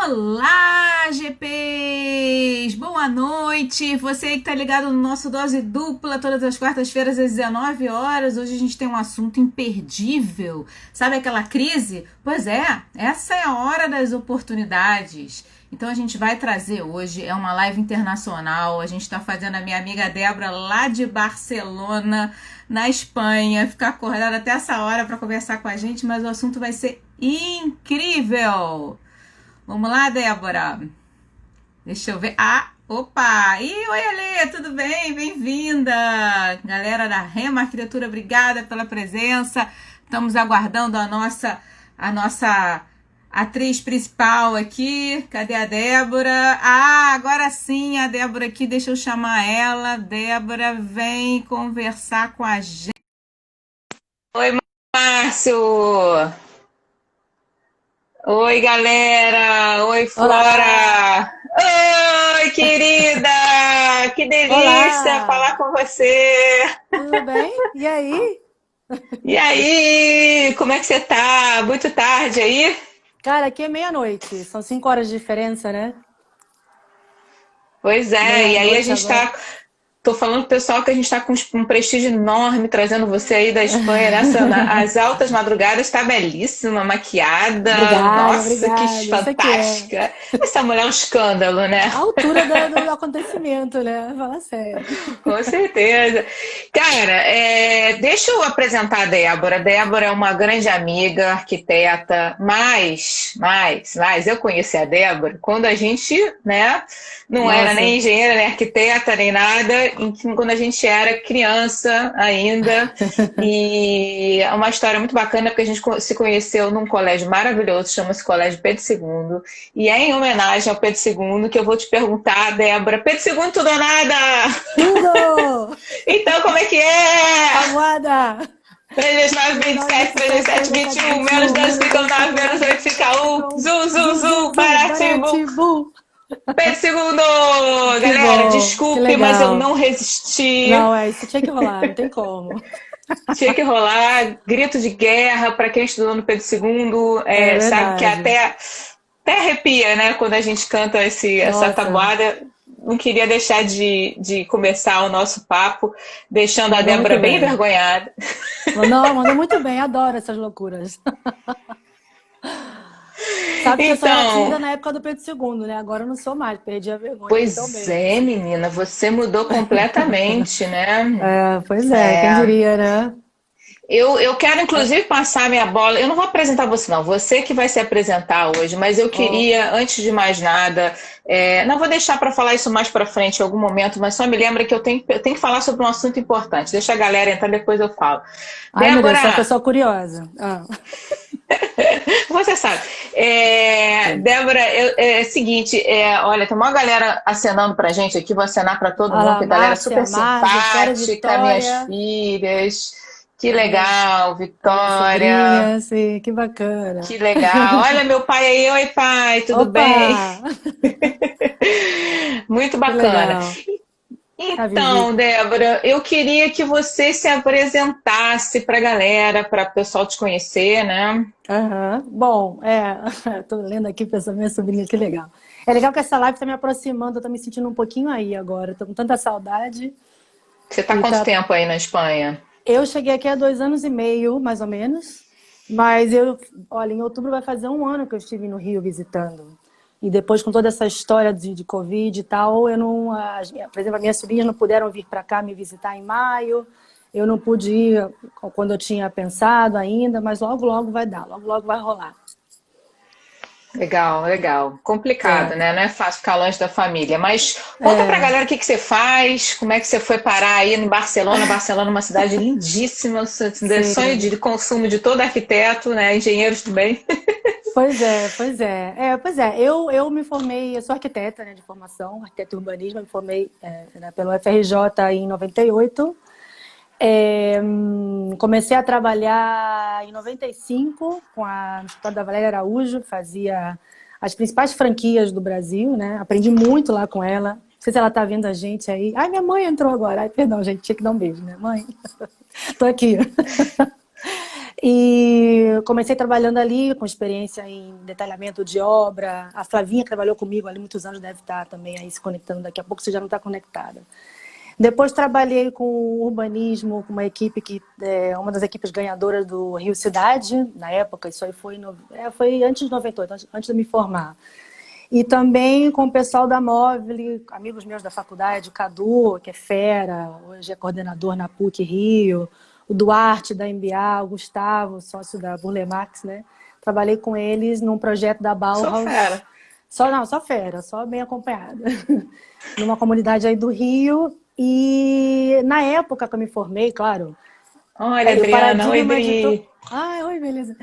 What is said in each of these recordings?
Olá, GPs! Boa noite! Você aí que tá ligado no nosso Dose Dupla todas as quartas-feiras às 19 horas. Hoje a gente tem um assunto imperdível. Sabe aquela crise? Pois é, essa é a hora das oportunidades. Então a gente vai trazer hoje, é uma live internacional. A gente tá fazendo a minha amiga Débora lá de Barcelona, na Espanha, ficar acordada até essa hora para conversar com a gente, mas o assunto vai ser incrível! Vamos lá, Débora. Deixa eu ver. Opa! Oi, Alê, tudo bem? Bem-vinda! Galera da Rema Arquitetura, obrigada pela presença. Estamos aguardando a nossa atriz principal aqui. Cadê a Débora? Agora sim, a Débora aqui, deixa eu chamar ela. Débora, vem conversar com a gente. Oi, Márcio! Oi, galera! Oi, Olá! Flora! Oi, querida! Que delícia Olá! falar com você! Tudo bem? E aí? E aí, como é que você tá? Muito tarde aí? Cara, aqui é meia-noite. São 5 horas de diferença, né? Pois é, e aí a Meia-noite gente agora. tá. Tô falando pro pessoal que a gente tá com um prestígio enorme trazendo você aí da Espanha às altas madrugadas, tá belíssima, maquiada. Obrigada, Nossa, que obrigada. Isso aqui é fantástica! Essa mulher é um escândalo, né? a altura do acontecimento, né? Fala sério. Com certeza. Cara, deixa eu apresentar a Débora. Débora é uma grande amiga, arquiteta, mas eu conheci a Débora quando a gente, né, não era nem Nossa, engenheira, nem arquiteta, nem nada, quando a gente era criança ainda. E é uma história muito bacana, porque a gente se conheceu num colégio maravilhoso, chama-se Colégio Pedro II. E é em homenagem ao Pedro II que eu vou te perguntar, Débora. Pedro II, tudo ou nada? tudo! Então, como é que é? Tabuada! 3 vezes 9, 9, 27, 3 vezes 27, 7, 37, 21, menos 21, 2 menos fica 2 9, fica menos 8 9, fica 1. fica 1. Zum, zum, Zum, zum, zum, zum, parativo. Baratibu! Pedro II! Que Galera, bom, que desculpe, mas eu legal. não resisti. Não, isso tinha que rolar, não tem como. Tinha que rolar grito de guerra para quem estudou no Pedro II. É Sabe que verdade. até arrepia, né? Quando a gente canta essa Nossa, tabuada. Não queria deixar de começar o nosso papo deixando a mandou Débora muito bem bem. envergonhada. Mandou muito bem, adoro essas loucuras. Sabe que eu só era Então, tímida na época do Pedro II, né? Agora eu não sou mais, perdi a vergonha pois totalmente. é, menina, você mudou completamente, né? É, pois é, quem É, diria, né? eu quero, inclusive, passar minha bola. Eu não vou apresentar você, não. Você que vai se apresentar hoje, mas eu Ó, queria, antes de mais nada, não vou deixar para falar isso mais para frente em algum momento, mas só me lembra que eu tenho que falar sobre um assunto importante. Deixa a galera entrar, depois eu falo. ai, meu Deus, sou uma Débora, pessoa curiosa. você sabe. Débora, é o seguinte, olha, tem uma galera acenando pra gente aqui, vou acenar para todo Olha mundo, lá, que galera Márcia, super Vitória, simpática, minhas Vitória, filhas. Que minha, legal, minha Vitória. sobrinha, assim, que bacana. Que legal. Olha meu pai aí, oi pai, tudo Opa! bem? Muito Que bacana. legal. A Então, Vivi. Débora, eu queria que você se apresentasse para a galera, para o pessoal te conhecer, né? Aham. Bom, tô lendo aqui pensando minha sobrinha, que legal. É legal que essa live tá me aproximando, eu tô me sentindo um pouquinho aí agora, tô com tanta saudade Você está e quanto tá. tempo aí na Espanha? Eu cheguei aqui há 2 anos e meio, mais ou menos, mas olha, em outubro vai fazer 1 ano que eu estive no Rio visitando. E depois, com toda essa história de Covid e tal, eu não, por exemplo, as minhas sobrinhas não puderam vir para cá me visitar em maio, eu não pude ir quando eu tinha pensado ainda, mas logo, logo vai dar, logo, logo vai rolar. Legal, legal. Complicado, É. né? Não é fácil ficar longe da família. Mas conta pra É, galera o que que você faz, como é que você foi parar aí em Barcelona. Barcelona é uma cidade lindíssima, sonho sim. de consumo de todo arquiteto, né? Engenheiros também. Pois é, pois é. Pois é. Eu me formei, eu sou arquiteta, né, de formação, arquiteta e urbanismo, me formei né, pelo FRJ em 98. Comecei a trabalhar em 95 no escritório da Valéria Araújo, fazia as principais franquias do Brasil, né? Aprendi muito lá com ela. Não sei se ela tá vendo a gente aí. Ai, minha mãe entrou agora. Ai, perdão, gente, tinha que dar um beijo, né, mãe? Tô aqui. E comecei trabalhando ali, com experiência em detalhamento de obra. A Flavinha, que trabalhou comigo ali muitos anos, deve estar também aí se conectando. Daqui a pouco você já não está conectada. Depois trabalhei com urbanismo, com uma equipe que é uma das equipes ganhadoras do Rio Cidade, na época. Isso aí foi antes de 98, antes de me formar. E também com o pessoal da Móvel, amigos meus da faculdade, o Cadu, que é fera, hoje é coordenador na PUC Rio, o Duarte da MBA, o Gustavo, sócio da Burlemax, né? Trabalhei com eles num projeto da Sou Bauhaus. fera. Só fera, só bem acompanhada. Numa comunidade aí do Rio. E na época que eu me formei, claro, Olha, o Adriana, oi, paradigma de todo. Dri. Ai, oi, beleza.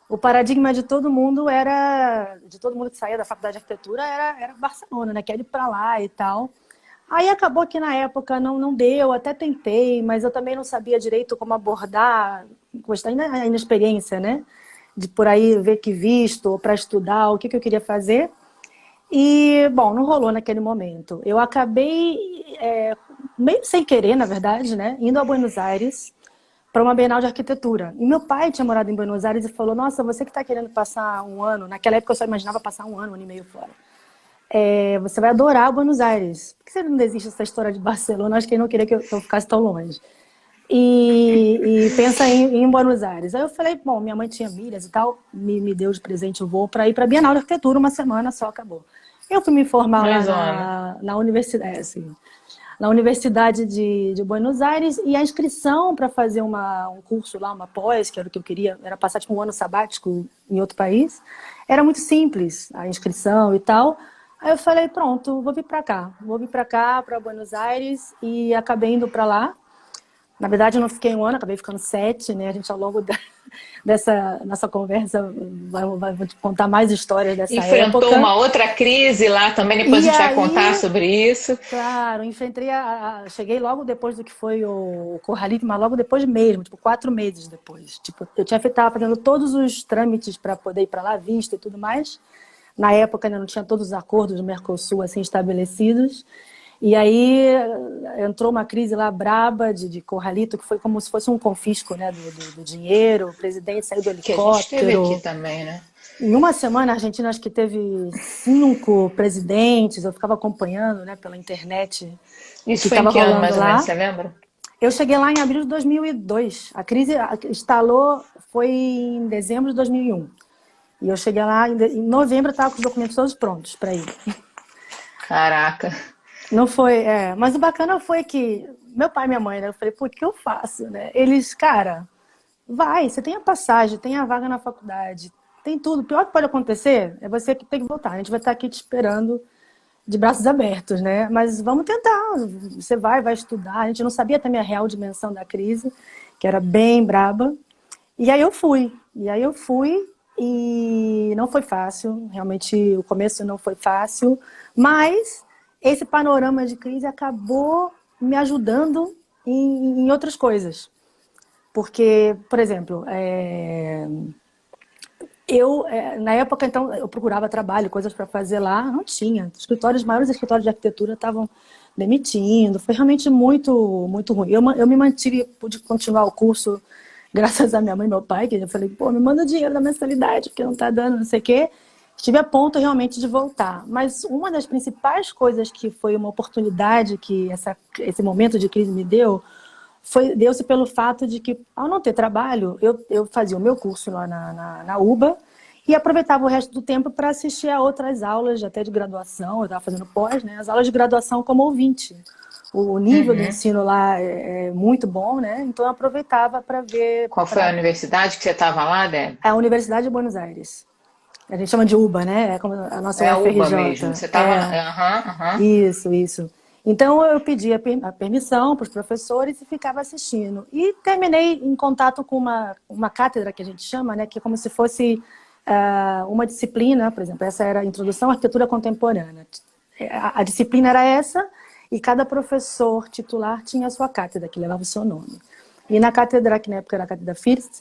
O paradigma de todo mundo era, de todo mundo que saía da faculdade de arquitetura era Barcelona, né? Quer ir para lá e tal. Aí acabou que na época não deu, até tentei, mas eu também não sabia direito como abordar, gostar ainda a inexperiência, né? De por aí ver que visto, ou para estudar, o que eu queria fazer. E, bom, não rolou naquele momento. Eu acabei, meio sem querer, na verdade, né? Indo a Buenos Aires para uma Bienal de Arquitetura. E meu pai tinha morado em Buenos Aires e falou: Nossa, você que está querendo passar um ano, naquela época eu só imaginava passar um ano e meio fora. Você vai adorar Buenos Aires. Por que você não desiste dessa história de Barcelona? Acho que ele não queria que eu ficasse tão longe. E pensa em Buenos Aires. Aí eu falei: Bom, minha mãe tinha milhas e tal, me deu de presente o voo para ir para a Bienal de Arquitetura, uma semana só, acabou. Eu fui me formar lá Maisona. na universidade, assim, na Universidade de Buenos Aires, e a inscrição para fazer um curso lá, uma pós, que era o que eu queria, era passar tipo um ano sabático em outro país, era muito simples, a inscrição e tal. Aí eu falei, pronto, vou vir para cá, para Buenos Aires, e acabei indo para lá. Na verdade, eu não fiquei um ano, acabei ficando 7, né? A gente, ao longo dessa nossa conversa, vai te contar mais histórias dessa Enfrentou época. uma outra crise lá também, depois E a gente vai contar aí, sobre isso. claro, enfrentei cheguei logo depois do que foi o Corralito, mas logo depois mesmo, tipo 4 meses depois. Tipo, eu estava fazendo todos os trâmites para poder ir para lá, visto e tudo mais. Na época ainda não tinha todos os acordos do Mercosul assim estabelecidos. E aí entrou uma crise lá braba de Corralito, que foi como se fosse um confisco, né, do dinheiro. O presidente saiu do Que a gente teve aqui helicóptero. também, né? Em uma semana, a Argentina acho que teve 5 presidentes. Eu ficava acompanhando, né, pela internet o Isso que foi em estava que ano, rolando mais ou menos, lá. você lembra? Eu cheguei lá em abril de 2002. A crise instalou, foi em dezembro de 2001. E eu cheguei lá em novembro, eu estava com os documentos todos prontos para ir. Caraca. Não foi, mas o bacana foi que meu pai e minha mãe, né? Eu falei, pô, o que eu faço, né? Eles, cara, vai, você tem a passagem, tem a vaga na faculdade, tem tudo. O pior que pode acontecer é você que tem que voltar. A gente vai estar aqui te esperando de braços abertos, né? Mas vamos tentar. Você vai estudar. A gente não sabia também a real dimensão da crise, que era bem braba. E aí eu fui. E não foi fácil. Realmente o começo não foi fácil, mas esse panorama de crise acabou me ajudando em outras coisas. Porque, por exemplo, na época, então, eu procurava trabalho, coisas para fazer lá, não tinha. Os maiores escritórios de arquitetura estavam demitindo, foi realmente muito, muito ruim. Eu me mantive, pude continuar o curso graças a minha mãe e meu pai, que eu falei, pô, me manda dinheiro da mensalidade, porque não está dando, não sei o quê. Estive a ponto realmente de voltar. Mas uma das principais coisas que foi uma oportunidade que esse momento de crise me deu-se pelo fato de que, ao não ter trabalho, eu fazia o meu curso lá na UBA e aproveitava o resto do tempo para assistir a outras aulas, até de graduação. Eu estava fazendo pós, né? As aulas de graduação como ouvinte. O nível do Uhum. ensino lá é muito bom, né? Então eu aproveitava para ver Qual foi a universidade que você estava lá, Débora? a Universidade de Buenos Aires. A gente chama de UBA, né? É como a nossa É a UBA mesmo. UFRJ. Você estava. Aham, aham. Isso. Então eu pedi a permissão para os professores e ficava assistindo. E terminei em contato com uma cátedra que a gente chama, né? Que é como se fosse uma disciplina, por exemplo, essa era a Introdução à Arquitetura Contemporânea. A disciplina era essa e cada professor titular tinha a sua cátedra, que levava o seu nome. E na cátedra, que na época era a cátedra First,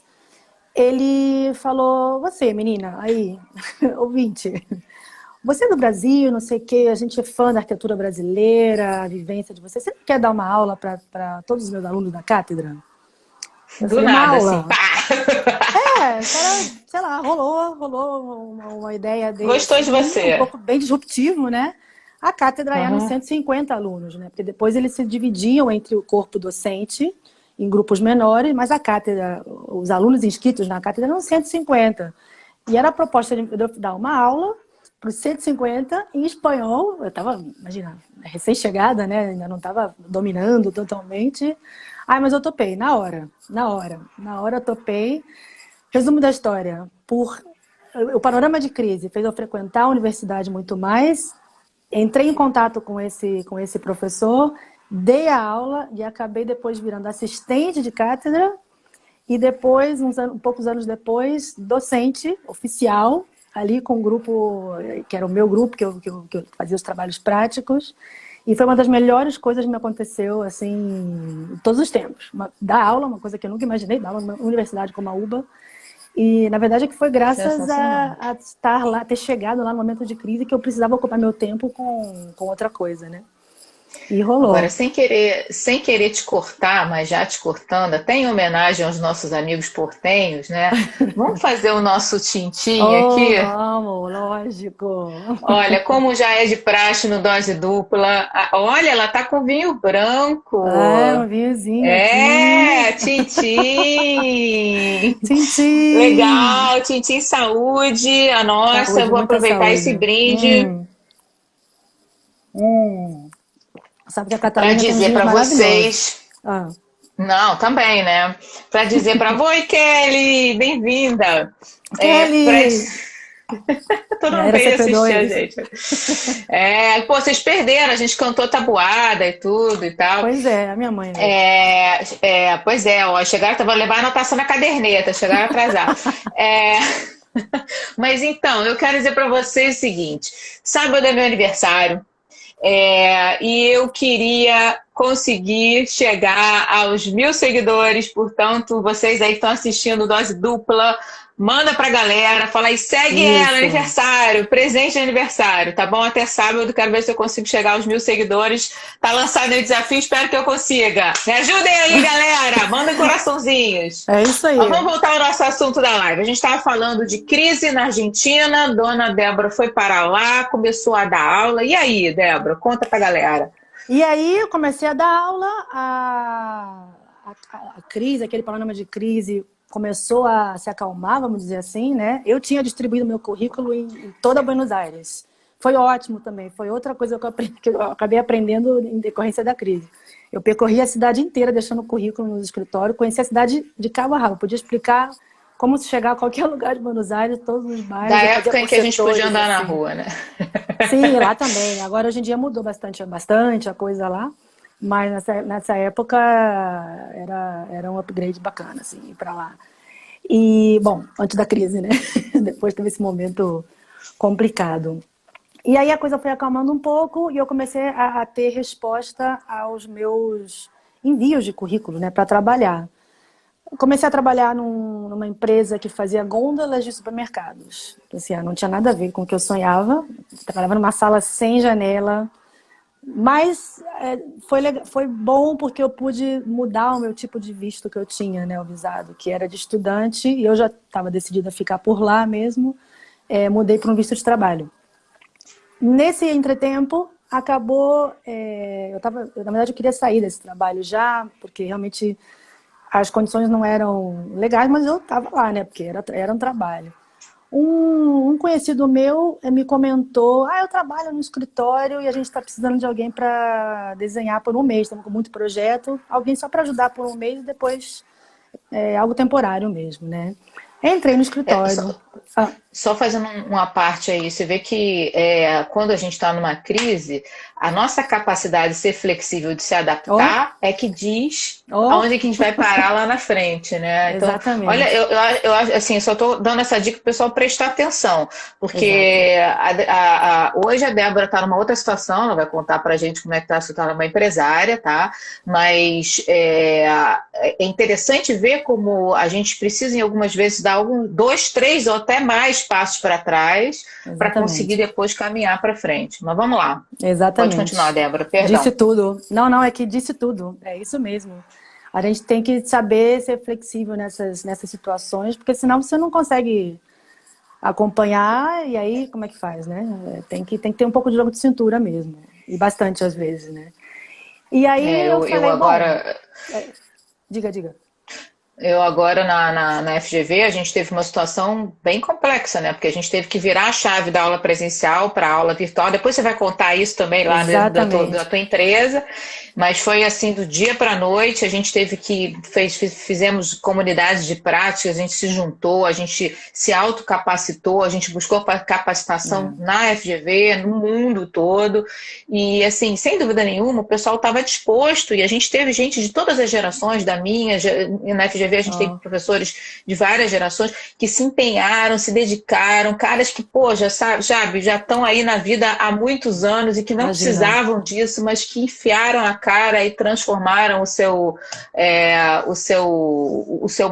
ele falou, você, menina, aí, ouvinte, você é do Brasil, não sei o quê, a gente é fã da arquitetura brasileira, a vivência de você. Você não quer dar uma aula para todos os meus alunos da cátedra? Eu Do fui numa nada, assim, aula. pá! Cara, sei lá, rolou uma ideia dele, Gostou de assim, um você? pouco bem disruptivo, né? A cátedra eram Uhum. 150 alunos, né? Porque depois eles se dividiam entre o corpo docente em grupos menores, mas a cátedra, os alunos inscritos na cátedra eram 150. E era a proposta de eu dar uma aula para os 150 em espanhol. Eu estava, imagina, recém-chegada, né? Ainda não estava dominando totalmente. Ai, mas eu topei, na hora eu topei. Resumo da história, o panorama de crise fez eu frequentar a universidade muito mais, entrei em contato com esse professor, dei a aula e acabei depois virando assistente de cátedra e depois, poucos anos depois, docente oficial, ali com um grupo, que era o meu grupo, que eu fazia os trabalhos práticos. E foi uma das melhores coisas que me aconteceu, assim, em todos os tempos. Dar aula, uma coisa que eu nunca imaginei, dar aula numa universidade como a UBA. E, na verdade, é que foi graças Sensacional. a estar lá, ter chegado lá no momento de crise que eu precisava ocupar meu tempo com outra coisa, né? E Agora, rolou. sem querer te cortar, mas já te cortando, até em homenagem aos nossos amigos portenhos, né? Vamos fazer o nosso tintim Oh, aqui? vamos, lógico. Olha, como já é de praxe no dose dupla, olha, ela tá com vinho branco. É, um vinhozinho aqui. É, tintim. Tintim! Legal, tintim saúde, a nossa. Saúde, Vou muita aproveitar esse saúde. brinde Hum. Sabe que a para Catalunha tem uns dizer vinhos para maravilhosos. vocês. Ah, Não, também, né? Para dizer para Oi, Kelly, bem-vinda. Para Kelly! todo mundo Era veio assistir a CP2. gente. Pô, vocês perderam, a gente cantou tabuada e tudo e tal. Pois é, a minha mãe veio. Pois é, ó, chegaram, vou levar a anotação na caderneta, chegaram atrasar. É, mas então, eu quero dizer para vocês o seguinte: sábado é meu aniversário. E eu queria conseguir chegar aos 1.000 seguidores, portanto, vocês aí que estão assistindo Dose Dupla, manda pra galera, fala aí, segue ela, Isso. aniversário, presente de aniversário, tá bom? Até sábado, quero ver se eu consigo chegar aos 1.000 seguidores. Tá lançado o desafio, espero que eu consiga. Me ajudem aí, galera, manda coraçãozinhos. É isso Mas aí. vamos voltar ao nosso assunto da live. A gente estava falando de crise na Argentina. Dona Débora foi para lá, começou a dar aula. E aí, Débora, conta pra galera. E aí eu comecei a dar aula, a crise, aquele panorama de crise começou a se acalmar, vamos dizer assim, né? Eu tinha distribuído meu currículo em toda Buenos Aires. Foi ótimo também, foi outra coisa que eu acabei aprendendo em decorrência da crise. Eu percorri a cidade inteira deixando o currículo no escritório, conheci a cidade de cabo a rabo, podia explicar como se chegar a qualquer lugar de Buenos Aires, todos os Da bairros, eu fazia época em por que a gente podia setores, andar na assim. rua, né? Sim, lá também. Agora, hoje em dia, mudou bastante a coisa lá. Mas nessa época era um upgrade bacana, assim, ir pra lá. E, bom, antes da crise, né? Depois teve esse momento complicado. E aí a coisa foi acalmando um pouco e eu comecei a ter resposta aos meus envios de currículo, né, para trabalhar. Comecei a trabalhar numa empresa que fazia gôndolas de supermercados. Assim, não tinha nada a ver com o que eu sonhava. Trabalhava numa sala sem janela. Mas foi bom porque eu pude mudar o meu tipo de visto que eu tinha, né, o visado, que era de estudante, e eu já estava decidida a ficar por lá mesmo. Mudei para um visto de trabalho. Nesse entretempo, acabou... na verdade, eu queria sair desse trabalho já, porque realmente as condições não eram legais, mas eu estava lá, né? Porque era um trabalho. Um conhecido meu me comentou: eu trabalho no escritório e a gente está precisando de alguém para desenhar por um mês, estamos com muito projeto, alguém só para ajudar por um mês e depois algo temporário mesmo, né? Entrei no É, só, escritório. Ah, só fazendo uma parte aí, você vê que quando a gente está numa crise, a nossa capacidade de ser flexível, de se oh, adaptar, é que diz oh, aonde que a gente vai parar lá na frente, né? Então, olha, exatamente. eu assim, só estou dando essa dica para o pessoal prestar atenção, Exato. porque hoje a Débora está numa outra situação, ela vai contar para a gente como é que está a situação, ela é uma empresária, tá? Mas é interessante ver como a gente precisa, em algumas vezes, dar dois, três ou até mais passos para trás para conseguir Exatamente. depois caminhar para frente. Mas vamos lá. Pode continuar, Exatamente. Débora, Disse perdão. tudo. Não, é que disse tudo. É isso mesmo. A gente tem que saber ser flexível nessas situações, porque senão você não consegue acompanhar, e aí como é que faz, né? Tem que ter um pouco de jogo de cintura mesmo, e bastante às vezes, né? E aí eu Eu falei, bom, agora. diga. Eu agora na FGV, a gente teve uma situação bem complexa, né? Porque a gente teve que virar a chave da aula presencial para a aula virtual. Depois você vai contar isso também lá dentro da Exatamente. tua empresa. Mas foi assim, do dia para a noite, a gente teve fizemos comunidades de prática, a gente se juntou, a gente se autocapacitou, a gente buscou capacitação É, na FGV, no mundo todo. E assim, sem dúvida nenhuma, o pessoal estava disposto e a gente teve gente de todas as gerações, da minha, na FGV a gente tem ó, professores de várias gerações que se empenharam, se dedicaram, caras que, pô, já estão aí na vida há muitos anos e que não imagina. precisavam disso, mas que enfiaram a cara e transformaram o seu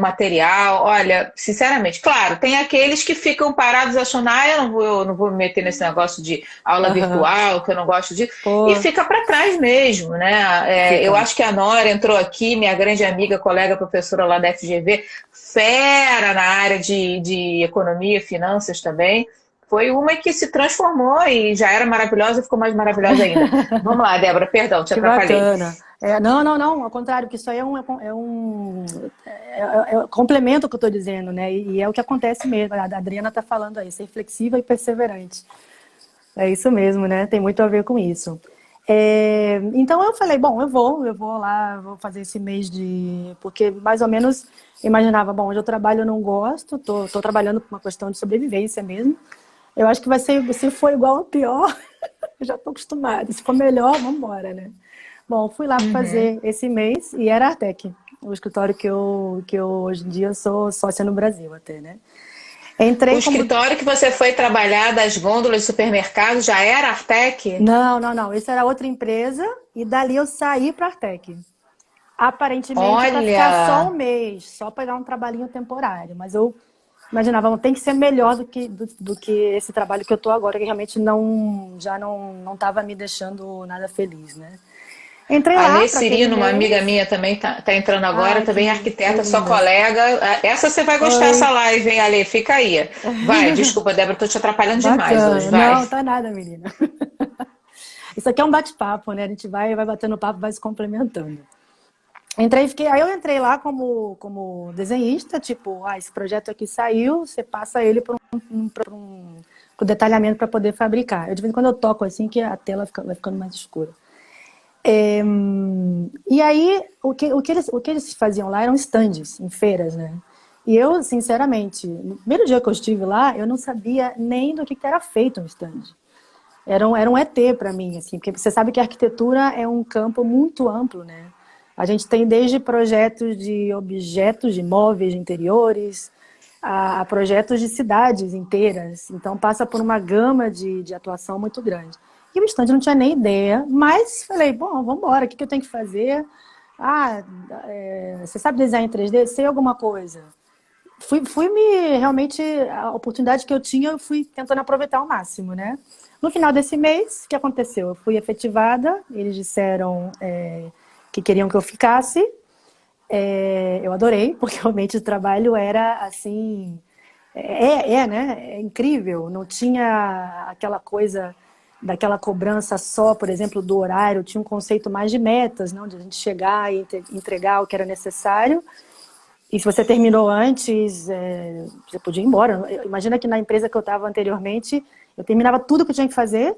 material. Olha, sinceramente, claro, tem aqueles que ficam parados achando, eu não vou me meter nesse negócio de aula Aham. virtual, que eu não gosto disso, e Pô, fica para trás mesmo, né? Eu fica. acho que a Nora entrou aqui, minha grande amiga, colega, professora lá da FGV, fera na área de economia e finanças também. Foi uma que se transformou e já era maravilhosa e ficou mais maravilhosa ainda. Vamos lá, Débora, perdão, te Que atrapalhei. bacana. Não, ao contrário, que isso aí é um complemento ao que eu estou dizendo, né? E é o que acontece mesmo. A Adriana está falando aí, ser flexível e perseverante. É isso mesmo, né? Tem muito a ver com isso. Então eu falei, bom, eu vou lá, vou fazer esse mês de. Porque mais ou menos imaginava, bom, onde eu trabalho eu não gosto, tô trabalhando por uma questão de sobrevivência mesmo. Eu acho que vai ser, se for igual ou pior, eu já estou acostumada. Se for melhor, vamos embora, né? Bom, fui lá Uhum. fazer esse mês e era a Artec, o escritório que eu hoje em dia sou sócia no Brasil até, né? O Entrei como. escritório que você foi trabalhar das gôndolas do supermercado já era Artec? Não. Isso era outra empresa e dali eu saí para a Artec. Aparentemente para ficar só um Olha, mês, só pegar um trabalhinho temporário. Mas eu imaginava, não tem que ser melhor do que esse trabalho que eu estou agora, que realmente já não estava me deixando nada feliz, né? Entrei a lá Lê para aquele Cirino, uma amiga mês. minha também tá entrando agora, Ai, também é que arquiteta, sua linda. colega. Essa você vai gostar Oi, essa live, hein, Alê? Fica aí. Vai, desculpa, Débora, tô te atrapalhando demais hoje, bacana. vai. Não, tá nada, menina. Isso aqui é um bate-papo, né? A gente vai batendo papo, vai se complementando. Aí eu entrei lá como desenhista, tipo, esse projeto aqui saiu, você passa ele para pro detalhamento para poder fabricar. De vez em quando eu toco assim que a tela vai ficando mais escura. E aí, o que eles faziam lá eram stands em feiras, né? E eu, sinceramente, no primeiro dia que eu estive lá, eu não sabia nem do que era feito um stand. Era um ET para mim, assim, porque você sabe que a arquitetura é um campo muito amplo, né? A gente tem desde projetos de objetos, de móveis, de interiores, a projetos de cidades inteiras. Então passa por uma gama de atuação muito grande. E o estande não tinha nem ideia, mas falei, bom, vamos embora, o que eu tenho que fazer? Ah, você sabe desenhar em 3D? Sei alguma coisa. Realmente, a oportunidade que eu tinha, eu fui tentando aproveitar ao máximo, né? No final desse mês, o que aconteceu? Eu fui efetivada, eles disseram que queriam que eu ficasse. Eu adorei, porque realmente o trabalho era assim. Né? É incrível. Não tinha aquela coisa daquela cobrança só, por exemplo, do horário, tinha um conceito mais de metas, não? De a gente chegar e entregar o que era necessário. E se você terminou antes, você podia ir embora. Imagina que na empresa que eu estava anteriormente, eu terminava tudo que eu tinha que fazer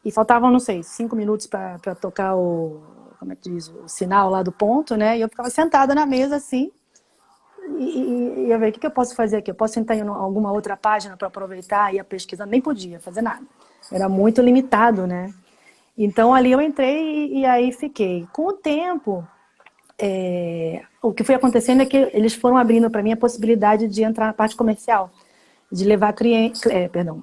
e faltavam, não sei, 5 minutos para tocar como é que diz, o sinal lá do ponto, né? E eu ficava sentada na mesa assim e eu ver o que eu posso fazer aqui. Eu posso entrar em alguma outra página para aproveitar e a pesquisa nem podia fazer nada. Era muito limitado, né? Então ali eu entrei e aí fiquei. Com o tempo, o que foi acontecendo é que eles foram abrindo para mim a possibilidade de entrar na parte comercial, de levar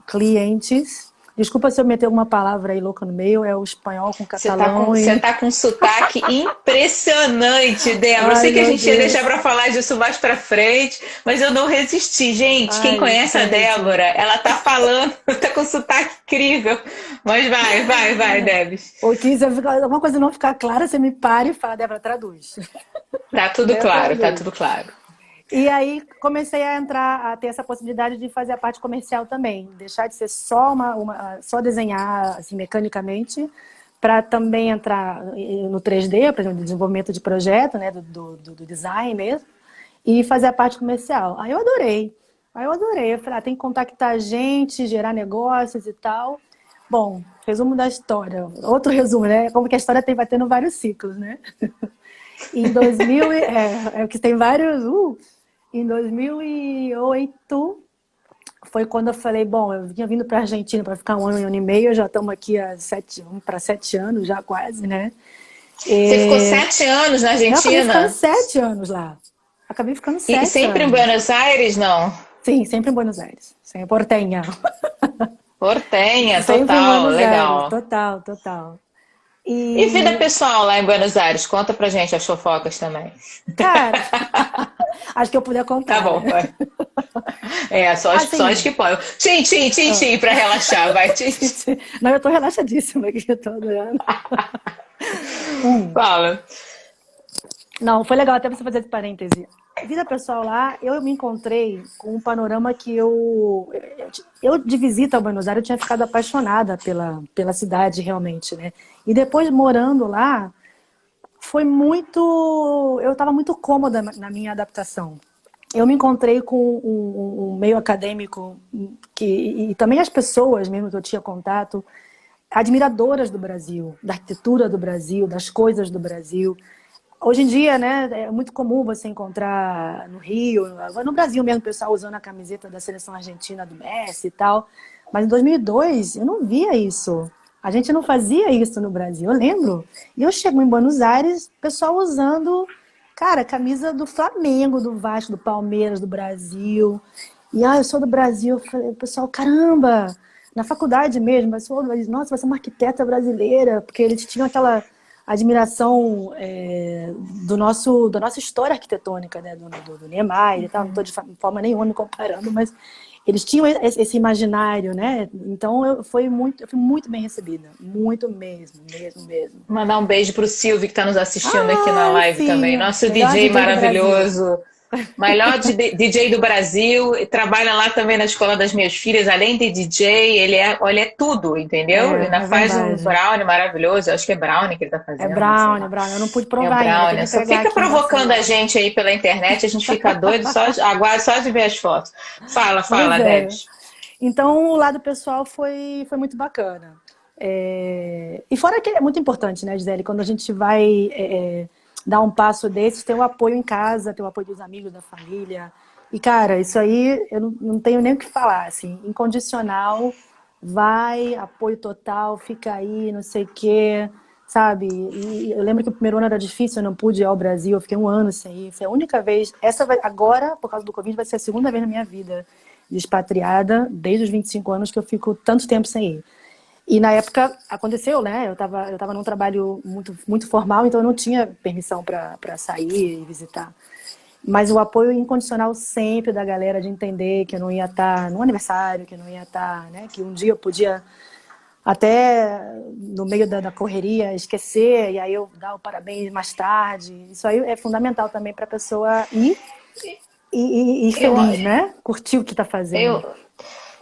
clientes Desculpa se eu meter alguma palavra aí louca no meio, é o espanhol com catalão Você e... tá com um sotaque impressionante, Débora. Eu Ai, sei que a meu gente ia deixar Deus. para falar disso mais para frente, mas eu não resisti. Gente, quem Ai, conhece a gente. Débora, ela tá falando, tá com um sotaque incrível. Mas vai, Débora. Ou que se alguma coisa não ficar clara, você me para e fala, Débora, traduz. Tá tudo Né, claro, tá traduz. tudo claro. E aí comecei a entrar, a ter essa possibilidade de fazer a parte comercial também, deixar de ser só só desenhar assim mecanicamente, para também entrar no 3D, por exemplo, no desenvolvimento de projeto, né, do design mesmo, e fazer a parte comercial. Aí eu adorei. Eu falei, tem que contactar gente, gerar negócios e tal. Bom, resumo da história. Outro resumo, né? Como que a história vai tendo vários ciclos, né? Em 2000, que tem vários. Em 2008 foi quando eu falei, bom, eu vinha vindo para a Argentina para ficar um ano e meio, já estamos aqui há vamos para 7 anos já quase, né? Você ficou E 7 anos na eu acabei ficando Argentina? 7 anos lá. Acabei ficando E sete sempre em anos. Buenos Aires, não? Sim, sempre em Buenos Aires. Sempre portenha. Portenha, Sempre em total, Buenos Aires. legal. Total, total. E vida E, pessoal lá em Buenos Aires? Conta pra gente as fofocas também. cara, acho que eu puder Tá contar, bom, né? vai. Só as Assim, que podem. Tchim, tchim, tchim, tchim, pra relaxar, vai. Tchim, tchim. não, eu tô relaxadíssima aqui, eu tô adorando. Fala. Não, foi legal até você fazer esse parêntese. Vida pessoal lá, eu me encontrei com um panorama que eu de visita ao Buenos Aires, eu tinha ficado apaixonada pela cidade realmente, né? E depois morando lá, eu estava muito cômoda na minha adaptação. Eu me encontrei com um meio acadêmico e também as pessoas mesmo que eu tinha contato, admiradoras do Brasil, da arquitetura do Brasil, das coisas do Brasil. Hoje em dia, né, é muito comum você encontrar no Rio, no Brasil mesmo, o pessoal usando a camiseta da seleção argentina do Messi e tal. Mas em 2002, eu não via isso. A gente não fazia isso no Brasil, eu lembro. E eu chego em Buenos Aires, pessoal usando, cara, camisa do Flamengo, do Vasco, do Palmeiras, do Brasil. E, eu sou do Brasil. Eu falei, pessoal, caramba! Na faculdade mesmo, mas, nossa, você é uma arquiteta brasileira, porque eles tinham aquela admiração da nossa história arquitetônica, né? Do Niemeyer e tal, não estou de forma nenhuma me comparando, mas eles tinham esse imaginário, né? Então eu fui muito bem recebida, muito mesmo, mesmo, mesmo. Mandar um beijo pro Silvio que tá nos assistindo aqui na Ai, live também. sim, Nosso melhor DJ DJ do Brasil. maravilhoso. Melhor DJ do Brasil, e trabalha lá também na escola das minhas filhas, além de DJ, olha, é tudo, entendeu? Ele ainda É faz um verdade. brownie maravilhoso, eu acho que é brownie que ele tá É fazendo, sei brownie, lá. brownie. Eu não pude É o provar ainda, tem que brownie, só entregar fica aqui em provocando a Barcelona. gente aí pela internet, a gente fica doido, aguarda só de ver as fotos. Pois Fala, é. Debs. Então, o lado pessoal foi muito bacana. E fora que é muito importante, né, Gisele, quando a gente vai dar um passo desses, ter o apoio em casa, ter o apoio dos amigos, da família. E, cara, isso aí eu não tenho nem o que falar, assim, incondicional, vai, apoio total, fica aí, não sei o quê, sabe? E eu lembro que o primeiro ano era difícil, eu não pude ir ao Brasil, eu fiquei um ano sem ir, foi a única vez, agora, por causa do Covid, vai ser a segunda vez na minha vida de expatriada, desde os 25 anos que eu fico tanto tempo sem ir. E na época aconteceu, né? Eu tava num trabalho muito, muito formal, então eu não tinha permissão para sair e visitar. Mas o apoio incondicional sempre da galera de entender que eu não ia estar no aniversário, que eu não ia estar, né? Que um dia eu podia até no meio da correria esquecer e aí eu dar o parabéns mais tarde. Isso aí é fundamental também para a pessoa ir e Eu, feliz, né? Curtir o que está fazendo. eu,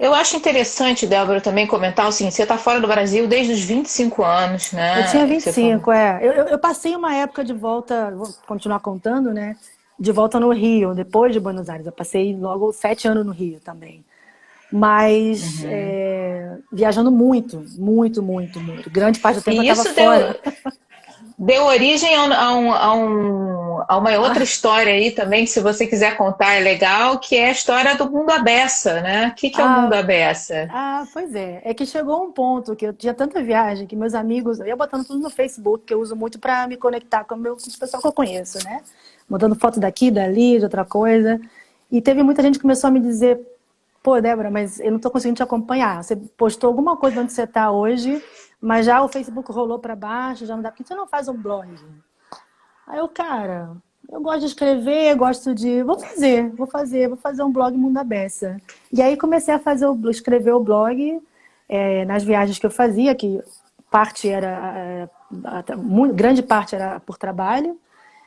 eu acho interessante, Débora, também comentar o seguinte, você está fora do Brasil desde os 25 anos, Eu tinha né? Que você falou. 25, é. Eu passei uma época de volta, vou continuar contando, né? De volta no Rio, depois de Buenos Aires. Eu passei logo 7 anos no Rio também. Mas viajando muito, muito, muito, muito. Grande parte do tempo eu E estava isso deu, fora. deu origem a uma outra história aí também, que se você quiser contar é legal, que é a história do Mundo Abessa, né? O que é o Mundo Ah, Abessa? pois é. É que chegou um ponto que eu tinha tanta viagem que meus amigos, eu ia botando tudo no Facebook, que eu uso muito para me conectar com o pessoal que eu conheço, né? Botando foto daqui, dali, de outra coisa. E teve muita gente que começou a me dizer, Pô, Débora, mas eu não tô conseguindo te acompanhar. Você postou alguma coisa onde você tá hoje, mas já o Facebook rolou pra baixo, já não dá. Por que você não faz um blog? Aí eu, cara, eu gosto de escrever, gosto de. Vou fazer um blog Mundo à Beça. E aí comecei a fazer escrever o blog nas viagens que eu fazia, que parte era. Grande parte era por trabalho,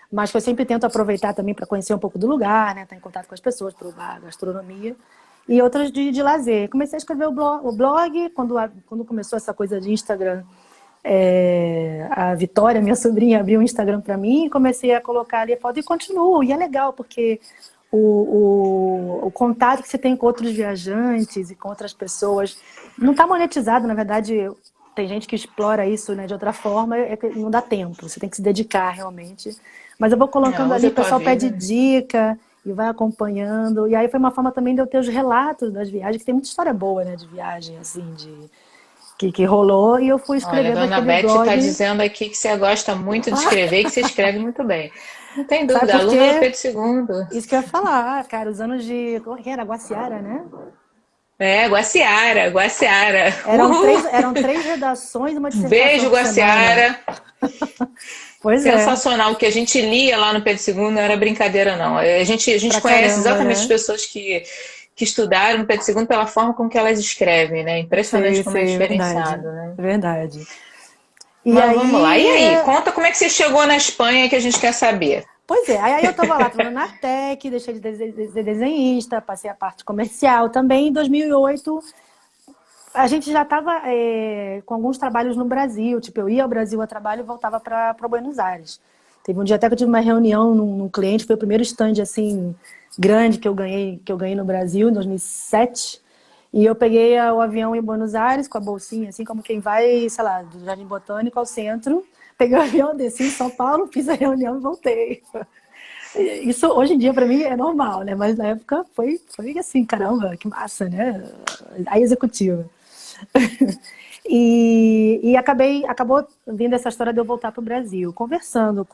mas que eu sempre tento aproveitar também para conhecer um pouco do lugar, né? Estar em contato com as pessoas, provar gastronomia. E outras de lazer. Comecei a escrever o blog quando começou essa coisa de Instagram. A Vitória, minha sobrinha, abriu um Instagram para mim e comecei a colocar ali a foto e continuo. E é legal, porque o contato que você tem com outros viajantes e com outras pessoas não está monetizado, na verdade. Tem gente que explora isso, né, de outra forma, que não dá tempo, você tem que se dedicar realmente. Mas eu vou colocando Hoje ali, o a tua pessoal pede vida. dica e vai acompanhando. E aí foi uma forma também de eu ter os relatos das viagens, que tem muita história boa, né, de viagem, assim, que rolou, e eu fui Olha, a escrevendo dona aquele Beth está blog. dizendo aqui que você gosta muito de escrever e que você escreve muito bem. Não tem Sabe dúvida, por aluna do quê? Pedro II. Isso que eu ia falar, cara, os anos de. Como que era? Guaciara, né? É, Guaciara, Guaciara. Eram Uhul. três, eram 3 redações, uma dissertação Beijo, por semana. Guaciara. Pois é, Sensacional. O que a gente lia lá no Pedro II não era brincadeira, não. A gente pra conhece caramba, exatamente as né? pessoas que estudaram no Pedro II pela forma com que elas escrevem, né? Impressionante Sei, como é sei, diferenciado, verdade. né? Verdade. E Mas vamos lá. E aí, aí? Conta como é que você chegou na Espanha que a gente quer saber. pois é, aí eu tava lá trabalhando na Tec, deixei de ser desenhista, passei a parte comercial também. Em 2008, a gente já estava com alguns trabalhos no Brasil, tipo, eu ia ao Brasil a trabalho e voltava para Buenos Aires. Teve um dia até que eu tive uma reunião num cliente, foi o primeiro stand assim grande que eu ganhei no Brasil em 2007. E eu peguei o avião em Buenos Aires com a bolsinha, assim como quem vai, sei lá, do Jardim Botânico ao centro. Peguei o avião, desci em São Paulo, fiz a reunião e voltei. Isso hoje em dia para mim é normal, né? Mas na época foi assim, caramba, que massa, né? A executiva. E acabou vindo essa história de eu voltar para o Brasil, conversando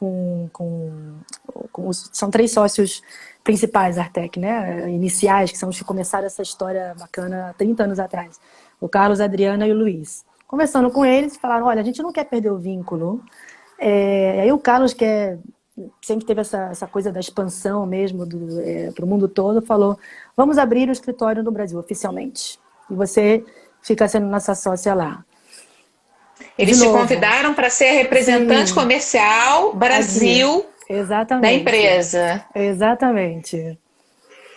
são 3 sócios principais da Artec, né? Iniciais, que são os que começaram essa história bacana há 30 anos atrás. O Carlos, a Adriana e o Luiz. Conversando com eles, falaram, olha, a gente não quer perder o vínculo. Aí o Carlos, sempre teve essa coisa da expansão mesmo para o mundo todo, falou, vamos abrir o escritório no Brasil, oficialmente. E você fica sendo nossa sócia lá. De Eles te novo, convidaram para ser representante sim, comercial aqui. Brasil da Exatamente. empresa. Exatamente.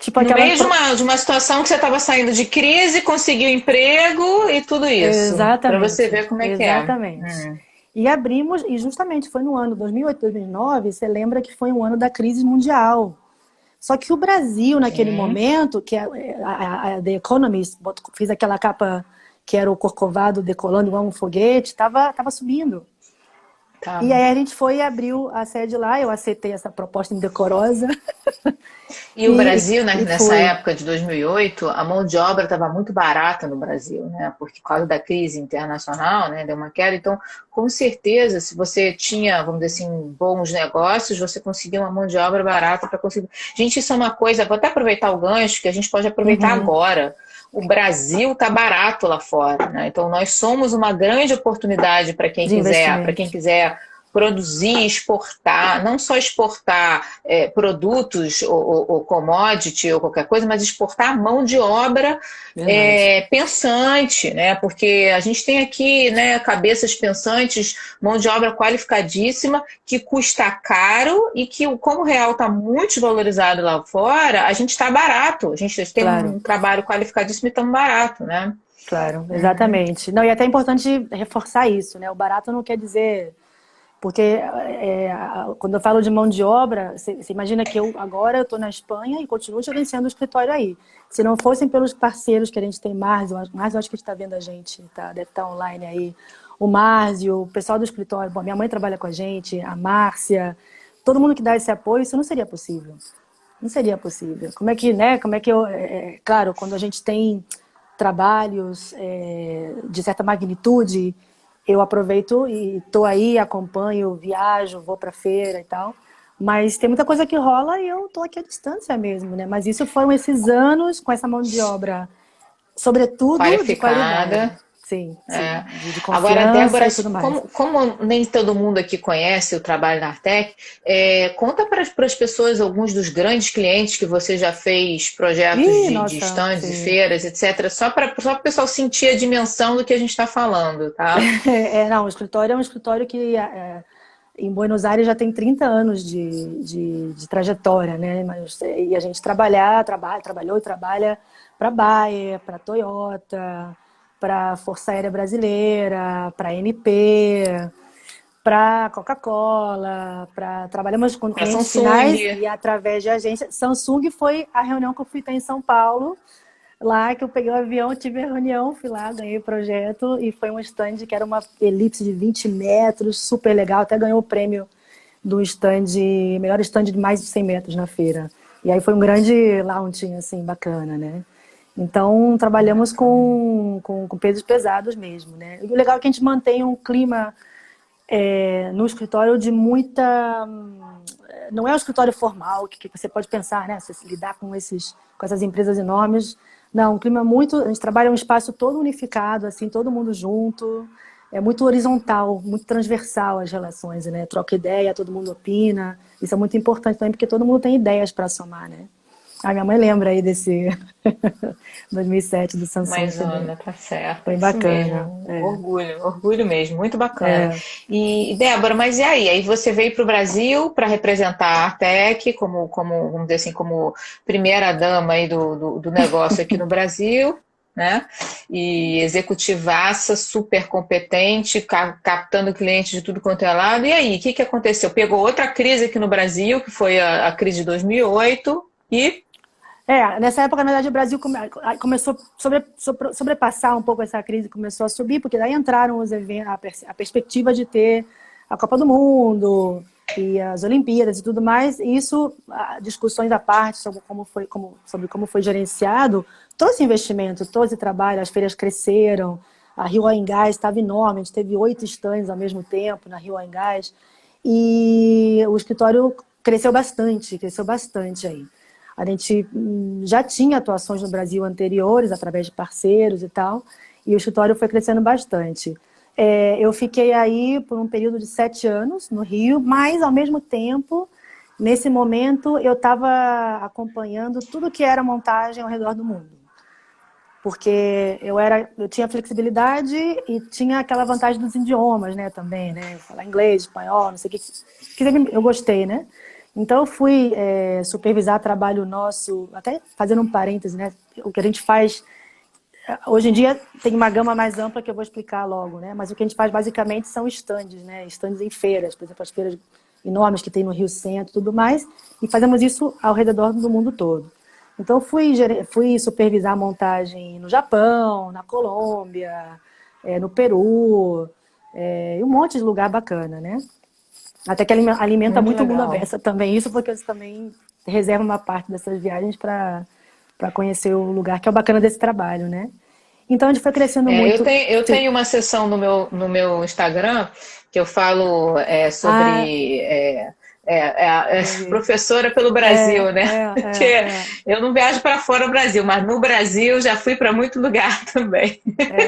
Tipo No aquela. meio de uma situação que você estava saindo de crise, conseguiu emprego e tudo isso. Para você Exatamente. ver como é que é. Exatamente. E abrimos, e justamente foi no ano 2008, 2009, você lembra que foi um ano da crise mundial. Só que o Brasil, naquele Sim. momento, que The Economist fez aquela capa que era o Corcovado decolando igual um foguete, estava subindo. Tá. E aí a gente foi e abriu a sede lá, eu aceitei essa proposta indecorosa E o e, Brasil, né, e nessa fui. época de 2008, a mão de obra estava muito barata no Brasil, né, porque por causa da crise internacional, né, deu uma queda. Então, com certeza, se você tinha, vamos dizer assim, bons negócios, você conseguia uma mão de obra barata para conseguir. Gente, isso é uma coisa, vou até aproveitar o gancho que a gente pode aproveitar Uhum, agora. O Brasil está barato lá fora, né? Então nós somos uma grande oportunidade de para quem investimento. quiser produzir, exportar, não só exportar produtos ou commodity ou qualquer coisa, mas exportar mão de obra Verdade. pensante, né? Porque a gente tem aqui, né, cabeças pensantes, mão de obra qualificadíssima, que custa caro e que, como o real está muito desvalorizado lá fora, a gente está barato. A gente tem Claro, um trabalho qualificadíssimo e estamos barato, né? claro, exatamente. Não, e é até importante reforçar isso, né? O barato não quer dizer. Porque quando eu falo de mão de obra, você imagina que agora eu estou na Espanha e continuo gerenciando o escritório aí. Se não fossem pelos parceiros que a gente tem, Márcio acho que está vendo a gente, tá? Deve estar online aí. O Márcio, o pessoal do escritório, bom, minha mãe trabalha com a gente, a Márcia, todo mundo que dá esse apoio, isso não seria possível. Não seria possível. Como é que, né? Como é que eu. Claro, quando a gente tem trabalhos de certa magnitude, eu aproveito e estou aí, acompanho, viajo, vou para feira e tal. Mas tem muita coisa que rola e eu tô aqui à distância mesmo, né? Mas isso foram esses anos com essa mão de obra, sobretudo de qualidade. Qualificada. Sim, sim, É. de Agora, confiança Débora, e tudo mais. como nem todo mundo aqui conhece o trabalho da Artec, conta para as pessoas alguns dos grandes clientes que você já fez projetos Ih, de nossa, stands e sim. feiras, etc., só para o pessoal sentir a dimensão do que a gente está falando, tá? Não, o escritório é um escritório que em Buenos Aires já tem 30 anos de trajetória, né? E a gente trabalhou e trabalha para Bayer, para Toyota, para Força Aérea Brasileira, para NP, para Coca-Cola, trabalhamos com A clientes finais Samsung. e através de agência. Samsung foi a reunião que eu fui ter em São Paulo, lá que eu peguei o avião, tive a reunião, fui lá, ganhei o projeto e foi um stand que era uma elipse de 20 metros, super legal, até ganhou o prêmio do stand, melhor stand de mais de 100 metros na feira. E aí foi um grande launching, assim, bacana, né? Então, trabalhamos com pesos pesados mesmo, né? E o legal é que a gente mantém um clima no escritório de muita... Não é um escritório formal, que você pode pensar, né? Você lidar com essas empresas enormes. Não, um clima muito... A gente trabalha um espaço todo unificado, assim, todo mundo junto. É muito horizontal, muito transversal as relações, né? Troca ideia, todo mundo opina. Isso é muito importante também, porque todo mundo tem ideias para somar, né? A minha mãe lembra aí desse 2007 do Samsung, Mas, Ana, tá certo, é foi isso bacana. mesmo. Orgulho, orgulho mesmo, muito bacana. É. E, Débora, mas e aí? Aí você veio para o Brasil para representar a Artec vamos dizer assim, como primeira dama aí do negócio aqui no Brasil, né? E executivaça, super competente, captando clientes de tudo quanto é lado. E aí, o que aconteceu? Pegou outra crise aqui no Brasil, que foi a crise de 2008, e Nessa época, na verdade, o Brasil começou a sobrepassar um pouco essa crise, começou a subir, porque daí entraram os eventos, a perspectiva de ter a Copa do Mundo e as Olimpíadas e tudo mais. E isso, discussões à parte sobre como foi gerenciado, trouxe investimento, trouxe trabalho, as feiras cresceram, a Rio Oil and Gas estava enorme, a gente teve 8 stands ao mesmo tempo na Rio Oil and Gas, e o escritório cresceu bastante aí. A gente já tinha atuações no Brasil anteriores, através de parceiros e tal, e o escritório foi crescendo bastante. Eu fiquei aí por um período de 7 anos no Rio, mas, ao mesmo tempo, nesse momento, eu estava acompanhando tudo que era montagem ao redor do mundo. Porque eu tinha flexibilidade e tinha aquela vantagem dos idiomas, né, também, né? Falar inglês, espanhol, não sei o que. Eu gostei, né? Então, eu fui supervisar trabalho nosso, até fazendo um parêntese, né? O que a gente faz, hoje em dia, tem uma gama mais ampla que eu vou explicar logo, né? Mas o que a gente faz, basicamente, são estandes, né? Estandes em feiras, por exemplo, as feiras enormes que tem no Rio Centro e tudo mais, e fazemos isso ao redor do mundo todo. Então, fui supervisar a montagem no Japão, na Colômbia, no Peru, e um monte de lugar bacana, né? Até que alimenta muito muito o mundo à legal. beça também. Isso porque eu também reservo uma parte dessas viagens para conhecer o lugar, que é o bacana desse trabalho, né? Então, a gente foi crescendo Eu muito. tenho uma sessão no meu Instagram que eu falo Ah, sobre professora pelo é, Brasil, né? é, Porque é, eu não viajo para fora do Brasil, mas no Brasil já fui para muito lugar também.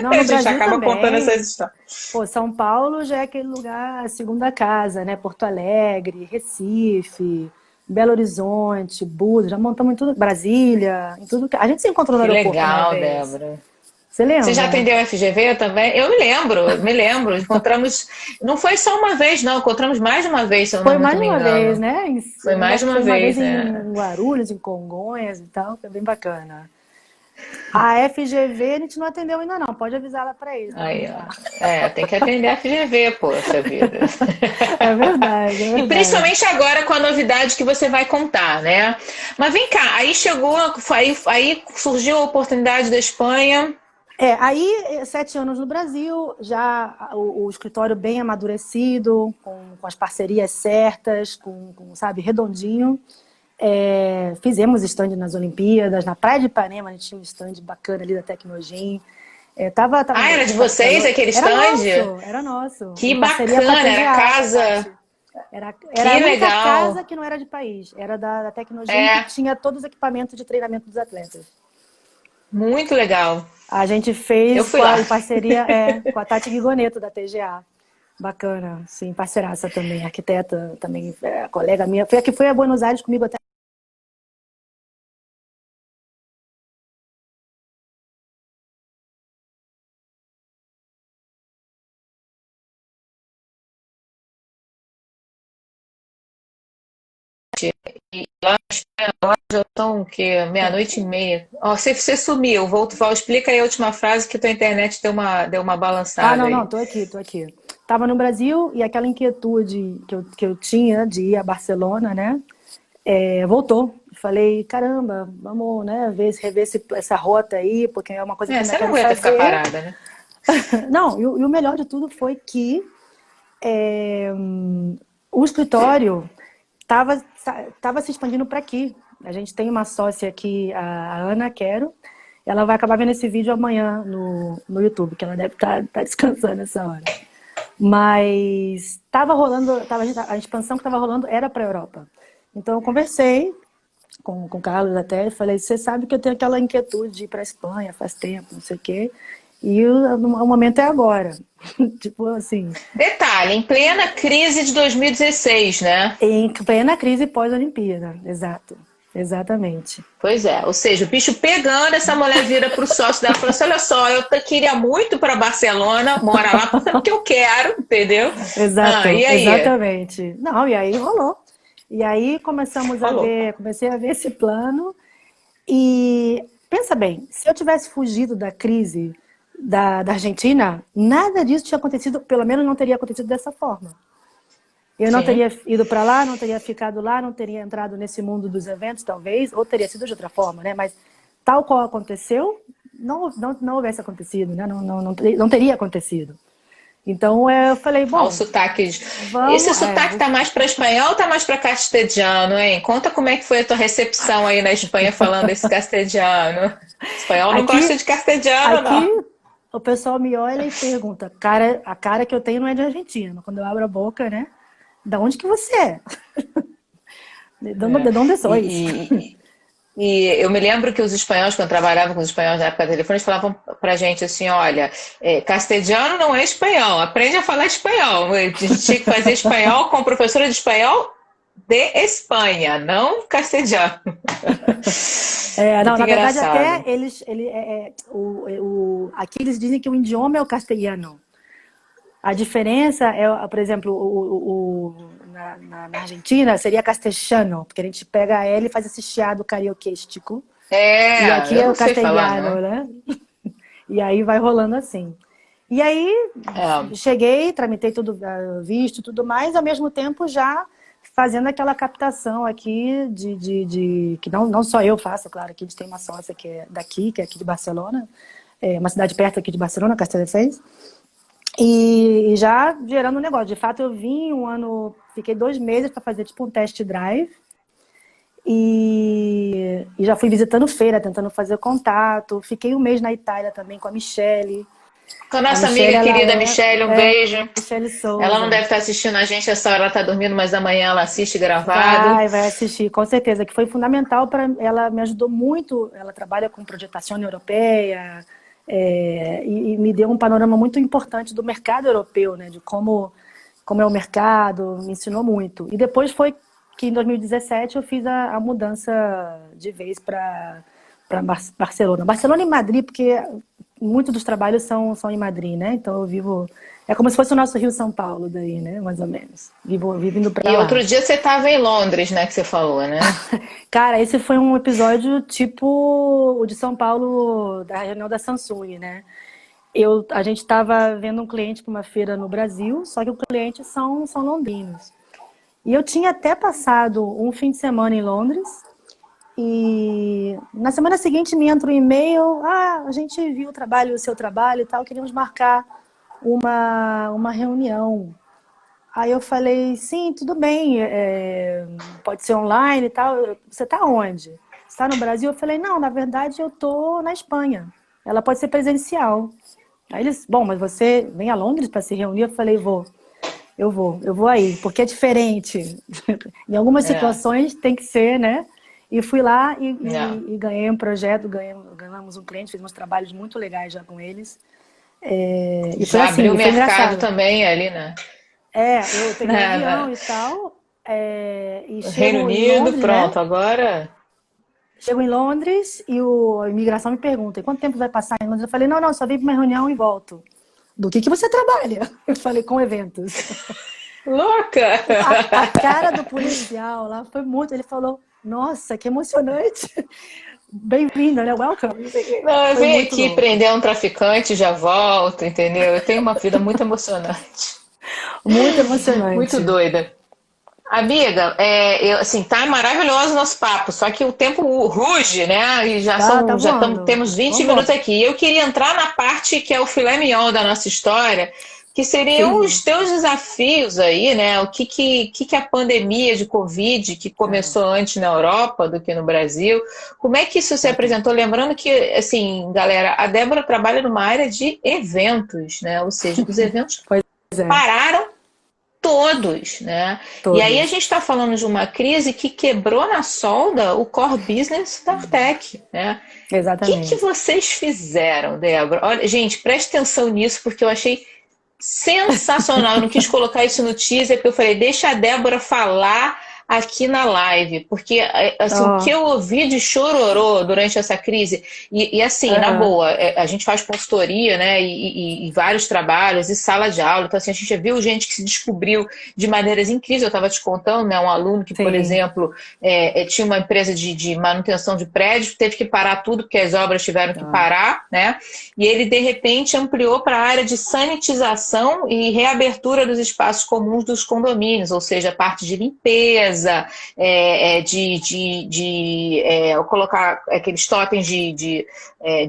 Não, A no gente Brasil acaba contando essas também. histórias. Pô, São Paulo já é aquele lugar, a segunda casa, né? Porto Alegre, Recife, Belo Horizonte, Búzios, já montamos em tudo, Brasília, em tudo. A gente se encontrou no Que aeroporto uma legal, vez. Débora. Você Você já lembra? atendeu a FGV também? Eu me lembro. Encontramos, não foi só uma vez, não, encontramos mais de uma vez, se eu não Foi muito mais me uma vez, engano. né? Foi Eu mais acho de que uma foi uma vez vez, em Guarulhos, em Congonhas e tal, foi bem bacana. A FGV a gente não atendeu ainda não, pode avisar lá para eles, para Aí, marcar. ó. Tem que atender a FGV, poxa vida. É verdade, é E verdade. principalmente agora com a novidade que você vai contar, né? Mas vem cá, aí chegou, aí surgiu a oportunidade da Espanha. Aí 7 anos no Brasil, já o escritório bem amadurecido, com as parcerias certas, sabe, redondinho. Fizemos stand nas Olimpíadas, na Praia de Ipanema, a gente tinha um stand bacana ali da Tecnogym. Ah, era de vocês aquele Era stand? nosso, era nosso. Que Em parceria com a bacana, era TGA, casa. Tati. Era a Que única legal. casa que não era de país. Era da Tecnogym que É, tinha todos os equipamentos de treinamento dos atletas. muito legal. A gente Eu fez fui lá. em parceria com a Tati Guigoneto, da TGA. Bacana, sim, parceiraça também, arquiteta também, colega minha. Foi a que foi a Buenos Aires comigo até. E lá na Espanha, lá já estão o quê? Meia-noite e meia. Ó, você sumiu. Explica aí a última frase que tua internet deu uma Ah, balançada não, aí. tô aqui, tô aqui. Tava no Brasil e aquela inquietude que eu tinha de ir a Barcelona, né? Voltou. Falei, caramba, vamos, né, rever essa rota aí, porque é uma coisa que eu ainda Você não quero aguenta ficar fazer. parada, né? Não, e o melhor de tudo foi que o escritório estava se expandindo para aqui. A gente tem uma sócia aqui, a Ana Quero. Ela vai acabar vendo esse vídeo amanhã no YouTube, que ela deve estar descansando essa hora. Mas estava rolando, a expansão que estava rolando era para a Europa. Então eu conversei com o Carlos até, e falei, você sabe que eu tenho aquela inquietude de ir para a Espanha faz tempo, não sei o quê, e o momento é agora. Tipo assim, Detalhe, em plena crise de 2016, né? em plena crise pós-Olimpíada, exato, exatamente. Pois é, ou seja, o bicho pegando, essa mulher vira pro sócio dela e fala assim: olha só, queria muito para Barcelona, mora lá porque eu quero, entendeu? E Exato, aí? exatamente. Não, e aí rolou. E aí Falou. comecei a ver esse plano e pensa bem, se eu tivesse fugido da crise da Argentina, nada disso tinha acontecido, pelo menos não teria acontecido dessa forma. Eu não Sim. teria ido para lá, não teria ficado lá, não teria entrado nesse mundo dos eventos, talvez, ou teria sido de outra forma, né? Mas tal qual aconteceu, não houvesse acontecido, né? Não teria acontecido. Então eu falei, Olha o bom, sotaque. Esse vamos. sotaque tá mais para espanhol ou tá mais para castelhano, hein? Conta como é que foi a tua recepção aí na Espanha falando esse castelhano. Espanhol não gosta Aqui, de castelhano, aqui não. o pessoal me olha e pergunta, a cara que eu tenho não é de Argentina, mas quando eu abro a boca, né? Da onde que você é? É. De onde sois? E eu me lembro que os espanhóis, quando eu trabalhava com os espanhóis na época do telefone, eles falavam pra gente assim: olha, castelhano não é espanhol, aprende a falar espanhol. A gente tinha que fazer espanhol com professora de espanhol de Espanha, não castelhano. Não, Muito na verdade, até engraçado. aqui eles dizem que o idioma é o castelhano. A diferença é, por exemplo, na Argentina seria castelhano, porque a gente pega a L e faz esse chiado carioquístico. E aqui Eu é não o sei falar, castelhano, não. né? E aí vai rolando assim. E aí É, cheguei, tramitei tudo, visto, tudo mais, ao mesmo tempo já fazendo aquela captação aqui que não só eu faço, claro, aqui a gente tem uma sócia que é daqui, que é aqui de Barcelona, uma cidade perto aqui de Barcelona, Castelldefels, e já gerando um negócio. De fato, eu vim um ano, fiquei 2 meses para fazer tipo um test drive, e já fui visitando feira, tentando fazer contato. Fiquei um mês na Itália também com a Michele. com a A nossa Michelle, amiga ela querida Michelle, um beijo. Michele Ela não Souza. deve estar assistindo a gente essa hora, ela está dormindo, mas amanhã ela assiste gravado. Vai assistir, com certeza, que foi fundamental para ela, me ajudou muito. Ela trabalha com projetação europeia, e me deu um panorama muito importante do mercado europeu, né? De como é o mercado, me ensinou muito. E depois foi que em 2017 eu fiz a mudança de vez para Barcelona. Barcelona e Madrid, porque muitos dos trabalhos são em Madrid, né? Então eu vivo. É como se fosse o nosso Rio-São Paulo daí, né? Mais ou menos. Vivo indo para E lá. outro dia você estava em Londres, né, que você falou, né? Cara, esse foi um episódio tipo o de São Paulo, da reunião da Samsung, né? A gente estava vendo um cliente para uma feira no Brasil, só que os clientes são londrinos. E eu tinha até passado um fim de semana em Londres, e na semana seguinte me entra um e-mail: a gente viu o seu trabalho e tal, queríamos marcar uma reunião. Aí eu falei, sim, tudo bem, pode ser online e tal. Você está onde? Você está no Brasil? Eu falei, não, na verdade eu estou na Espanha. Ela pode ser presencial. Aí eles, bom, mas você vem a Londres para se reunir? Eu falei, vou. eu vou aí, porque é diferente. Em algumas É, situações tem que ser, né? E fui lá é. e ganhei um projeto, ganhamos um cliente, fizemos trabalhos muito legais já com eles. E foi Já assim, abriu o e foi mercado engraçado. também ali, né? Eu peguei o avião e tal, e Reino chego em Unido, Londres, né? pronto, agora. Chego em Londres e a imigração me pergunta: quanto tempo vai passar em Londres? Eu falei: não, não, só vim para uma reunião e volto. Do que você trabalha? Eu falei: com eventos. Louca! A cara do policial lá foi muito. Ele falou: nossa, que emocionante. Bem-vinda, né? Welcome. Não sei o quê. Não, eu Foi vim muito aqui louco. prender um traficante e já volto, entendeu? Eu tenho uma vida muito emocionante, Muito muito emocionante. doida. Amiga, assim, tá maravilhoso o nosso papo, só que o tempo ruge, né? E Tá voando. temos 20 minutos Vambora. aqui. E eu queria entrar na parte que é o filé mignon da nossa história, que seriam Sim. os teus desafios aí, né? O que a pandemia de Covid, que É, começou antes na Europa do que no Brasil, como é que isso se apresentou? exatamente. Lembrando que, assim, galera, a Débora trabalha numa área de eventos, né? Ou seja, os eventos Pois é, pararam todos, né? E aí a todos. gente está falando de uma crise que quebrou na solda o core business da Artec, né? O que Exatamente. vocês fizeram, Débora? Olha, gente, preste atenção nisso porque eu achei sensacional. Eu não quis colocar isso no teaser porque eu falei, deixa a Débora falar aqui na live, porque assim, o que Ó, eu ouvi de chororô durante essa crise, e assim, na aham, boa, a gente faz consultoria, né, e vários trabalhos, e sala de aula, então assim, a gente já viu gente que se descobriu de maneiras incríveis, eu estava te contando, né, um aluno que, por sim. exemplo, tinha uma empresa de manutenção de prédios, teve que parar tudo, porque as obras tiveram que Ó, parar, né, e ele, de repente, ampliou para a área de sanitização e reabertura dos espaços comuns dos condomínios, ou seja, a parte de limpeza, colocar aqueles totens de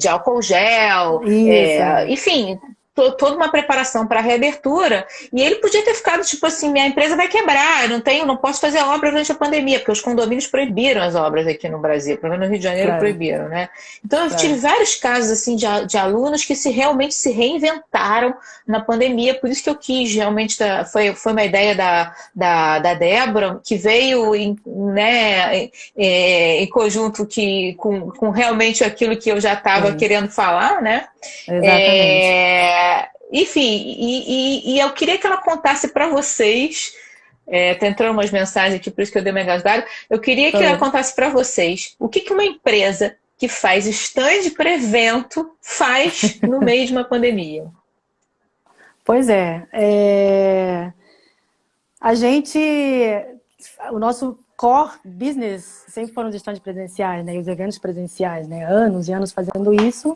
álcool gel, isso. enfim, toda uma preparação para a reabertura, e ele podia ter ficado tipo assim, minha empresa vai quebrar, não posso fazer obra durante a pandemia, porque os condomínios proibiram as obras aqui no Brasil, pelo menos no Rio de Janeiro Claro, proibiram, né? Então eu tive claro. vários casos assim de alunos que realmente se reinventaram na pandemia, por isso que eu quis realmente, foi uma ideia da Débora, que veio em conjunto com realmente aquilo que eu já estava Sim, querendo falar, né? exatamente. Enfim, e eu queria que ela contasse para vocês. Tá entrando umas mensagens aqui, por isso que eu dei uma engasgada. Eu queria que ela Foi. contasse para vocês que uma empresa que faz stand para evento faz no meio de uma pandemia. Pois é. A gente, o nosso core business sempre foram os stands presenciais, né? E os eventos presenciais, né? Anos e anos fazendo isso.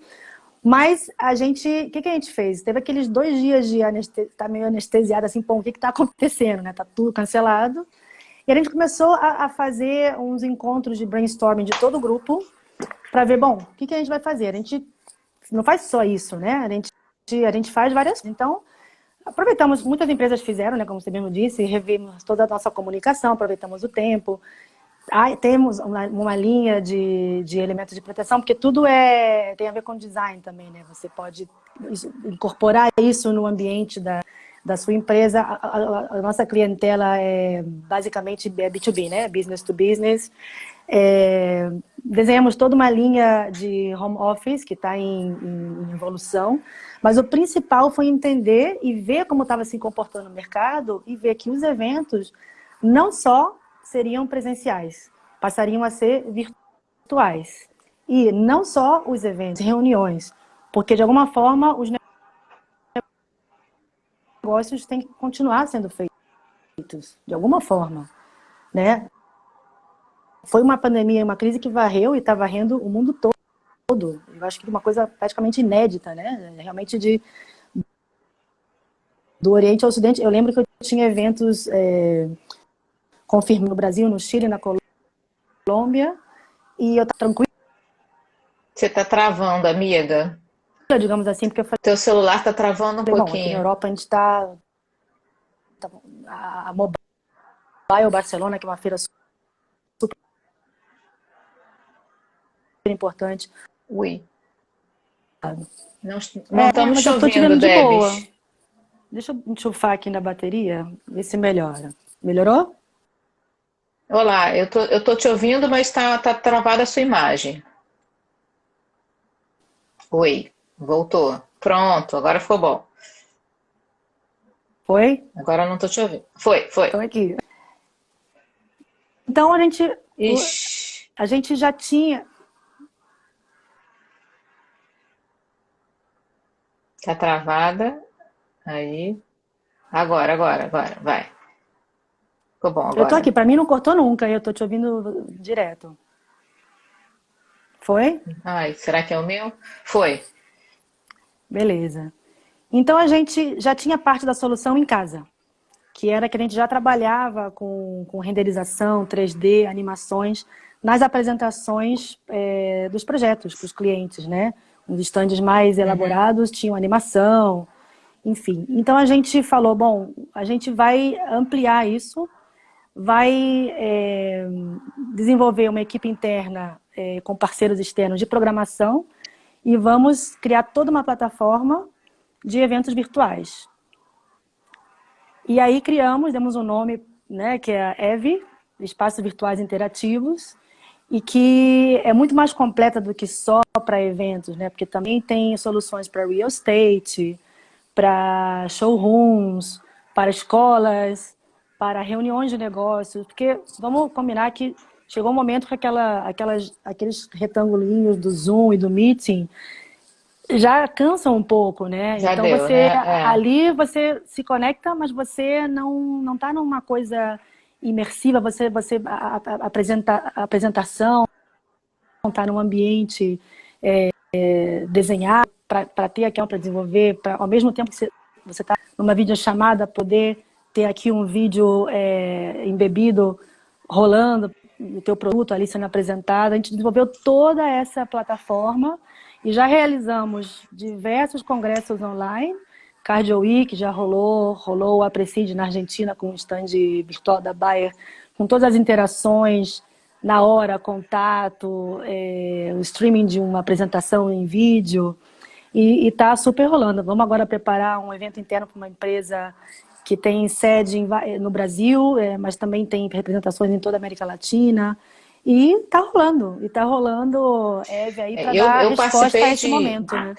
Mas a gente, o que a gente fez? Teve aqueles 2 dias de tá meio anestesiado, assim, pô, o que tá acontecendo, né? Tá tudo cancelado. E a gente começou a fazer uns encontros de brainstorming de todo o grupo para ver, bom, o que a gente vai fazer? A gente não faz só isso, né? A gente faz várias. Então, aproveitamos, muitas empresas fizeram, né? Como você mesmo disse, revimos toda a nossa comunicação, aproveitamos o tempo. Temos uma linha de elementos de proteção, porque tudo tem a ver com design também, né? Você pode incorporar isso no ambiente da sua empresa. A nossa clientela é basicamente B2B, né? Business to business. Desenhamos toda uma linha de home office que está em evolução, mas o principal foi entender e ver como estava se comportando o mercado e ver que os eventos não só seriam presenciais, passariam a ser virtuais. E não só os eventos, reuniões, porque de alguma forma os negócios têm que continuar sendo feitos, de alguma forma, né? Foi uma pandemia, uma crise que varreu e está varrendo o mundo todo. Eu acho que é uma coisa praticamente inédita, né? Realmente do Oriente ao Ocidente. Eu lembro que eu tinha eventos confirmados no Brasil, no Chile, na Colômbia, e eu estava tranquila, Você está travando, amiga. digamos assim, porque eu Teu celular está travando um falei, bom, aqui na pouquinho. Europa a gente está a Mobile Barcelona, que é uma feira super importante. Ui, não, não estamos Mas te eu estou te ouvindo, vendo de boa. Debs. Deixa eu enchufar aqui na bateria, ver se melhora. Melhorou? Olá, eu tô te ouvindo, mas tá travada a sua imagem. Oi, voltou. Pronto, agora ficou bom. Foi? Agora eu não tô te ouvindo. Foi. Estou aqui. Então Ixi, a gente já tinha. tá travada. Aí. Agora, vai. Ficou bom Eu tô aqui, agora. para mim não cortou nunca, eu tô te ouvindo direto. Foi? Ai, será que é o meu? Foi. Beleza. Então a gente já tinha parte da solução em casa, que era que a gente já trabalhava com renderização, 3D, animações, nas apresentações dos projetos para os clientes, né? Os estandes mais Uhum. elaborados tinham animação, enfim. Então a gente falou, bom, a gente vai ampliar isso, vai desenvolver uma equipe interna com parceiros externos de programação e vamos criar toda uma plataforma de eventos virtuais. E aí demos um nome, né, que é a EVI, Espaços Virtuais Interativos, e que é muito mais completa do que só para eventos, né? Porque também tem soluções para real estate, para showrooms, para escolas, para reuniões de negócios, porque vamos combinar que chegou um momento que aqueles retangulinhos do Zoom e do Meeting já cansam um pouco, né? Já Então deu, né? É. ali você se conecta, mas você não está numa coisa imersiva, a apresentação está num ambiente desenhado para ter aqui para desenvolver, ao mesmo tempo que você está numa videochamada, poder ter aqui um vídeo embebido, rolando, o teu produto ali sendo apresentado. A gente desenvolveu toda essa plataforma e já realizamos diversos congressos online. Cardio Week já rolou a Preside na Argentina com o stand virtual da Bayer, com todas as interações na hora, contato, o streaming de uma apresentação em vídeo, e está super rolando. Vamos agora preparar um evento interno para uma empresa que tem sede no Brasil, mas também tem representações em toda a América Latina, e está rolando, Eve, aí para dar Eu resposta a participei esse momento, né?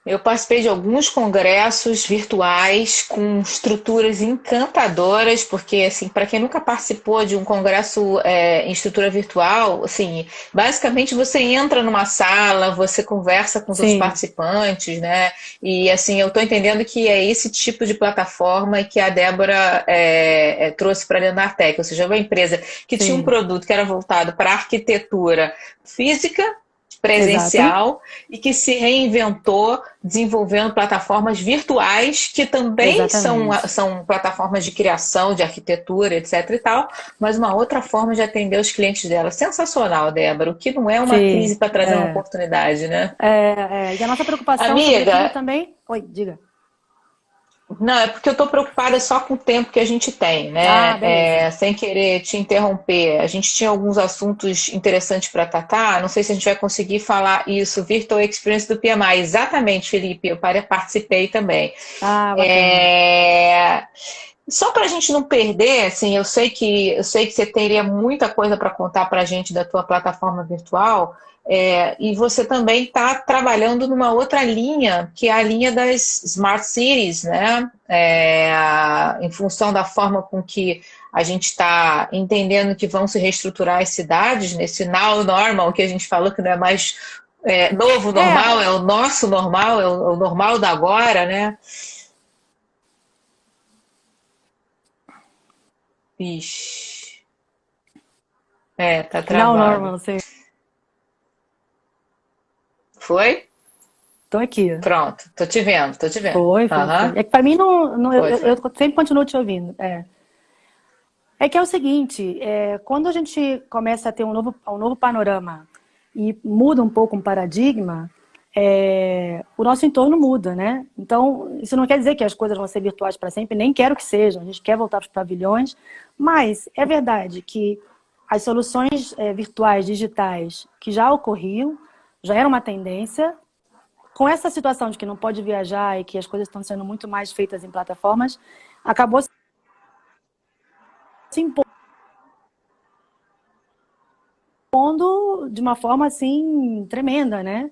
Eu participei de alguns congressos virtuais com estruturas encantadoras, porque, assim, para quem nunca participou de um congresso em estrutura virtual, assim, basicamente você entra numa sala, você conversa com os outros Sim, participantes, né? E, assim, eu estou entendendo que é esse tipo de plataforma que a Débora trouxe para dentro da Artec, ou seja, uma empresa que tinha um sim, produto que era voltado para arquitetura física, exato, presencial e que se reinventou desenvolvendo plataformas virtuais que também exatamente. são plataformas de criação, de arquitetura, etc e tal, mas uma outra forma de atender os clientes dela. Sensacional, Débora, o que não é uma crise Sim, para trazer uma oportunidade, né? E a nossa preocupação, sobretudo, Amiga, também... Oi, diga. não, é porque eu estou preocupada só com o tempo que a gente tem, Ah, né? beleza. Sem querer te interromper. A gente tinha alguns assuntos interessantes para tratar. Não sei se a gente vai conseguir falar isso. Virtual Experience do PMI. Exatamente, Felipe. Eu participei também. Ah, bacana. É, Só para a gente não perder, assim, eu sei que você teria muita coisa para contar para a gente da tua plataforma virtual, e você também está trabalhando numa outra linha, que é a linha das Smart Cities, né? Em função da forma com que a gente está entendendo que vão se reestruturar as cidades, nesse now normal que a gente falou que não é mais novo normal, É, é o nosso normal, é o normal da agora, né? Ixi. Tá não, travado. normal, sei. Foi? Tô aqui. Pronto, tô te vendo, tô te vendo. Foi. Aham, É que para mim, eu foi. sempre continuo te ouvindo. É que é o seguinte, quando a gente começa a ter um novo panorama e muda um pouco um paradigma, o nosso entorno muda, né? Então, isso não quer dizer que as coisas vão ser virtuais para sempre, nem quero que sejam, a gente quer voltar para os pavilhões, mas é verdade que as soluções virtuais, digitais, que já ocorriam, já era uma tendência, com essa situação de que não pode viajar e que as coisas estão sendo muito mais feitas em plataformas, acabou se impondo de uma forma assim tremenda, né?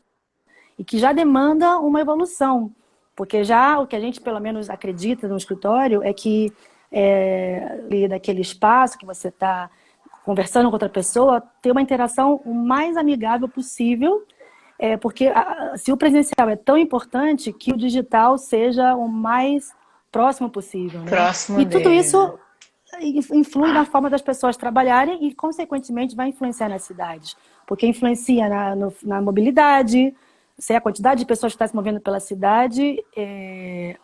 E que já demanda uma evolução, porque já o que a gente pelo menos acredita no escritório é que daquele espaço que você está conversando com outra pessoa, ter uma interação o mais amigável possível, porque se o presencial é tão importante, que o digital seja o mais próximo possível, né? Próximo E tudo dele, isso né? influi na forma das pessoas trabalharem e, consequentemente, vai influenciar nas cidades, porque influencia na mobilidade, se é a quantidade de pessoas que estão se movendo pela cidade,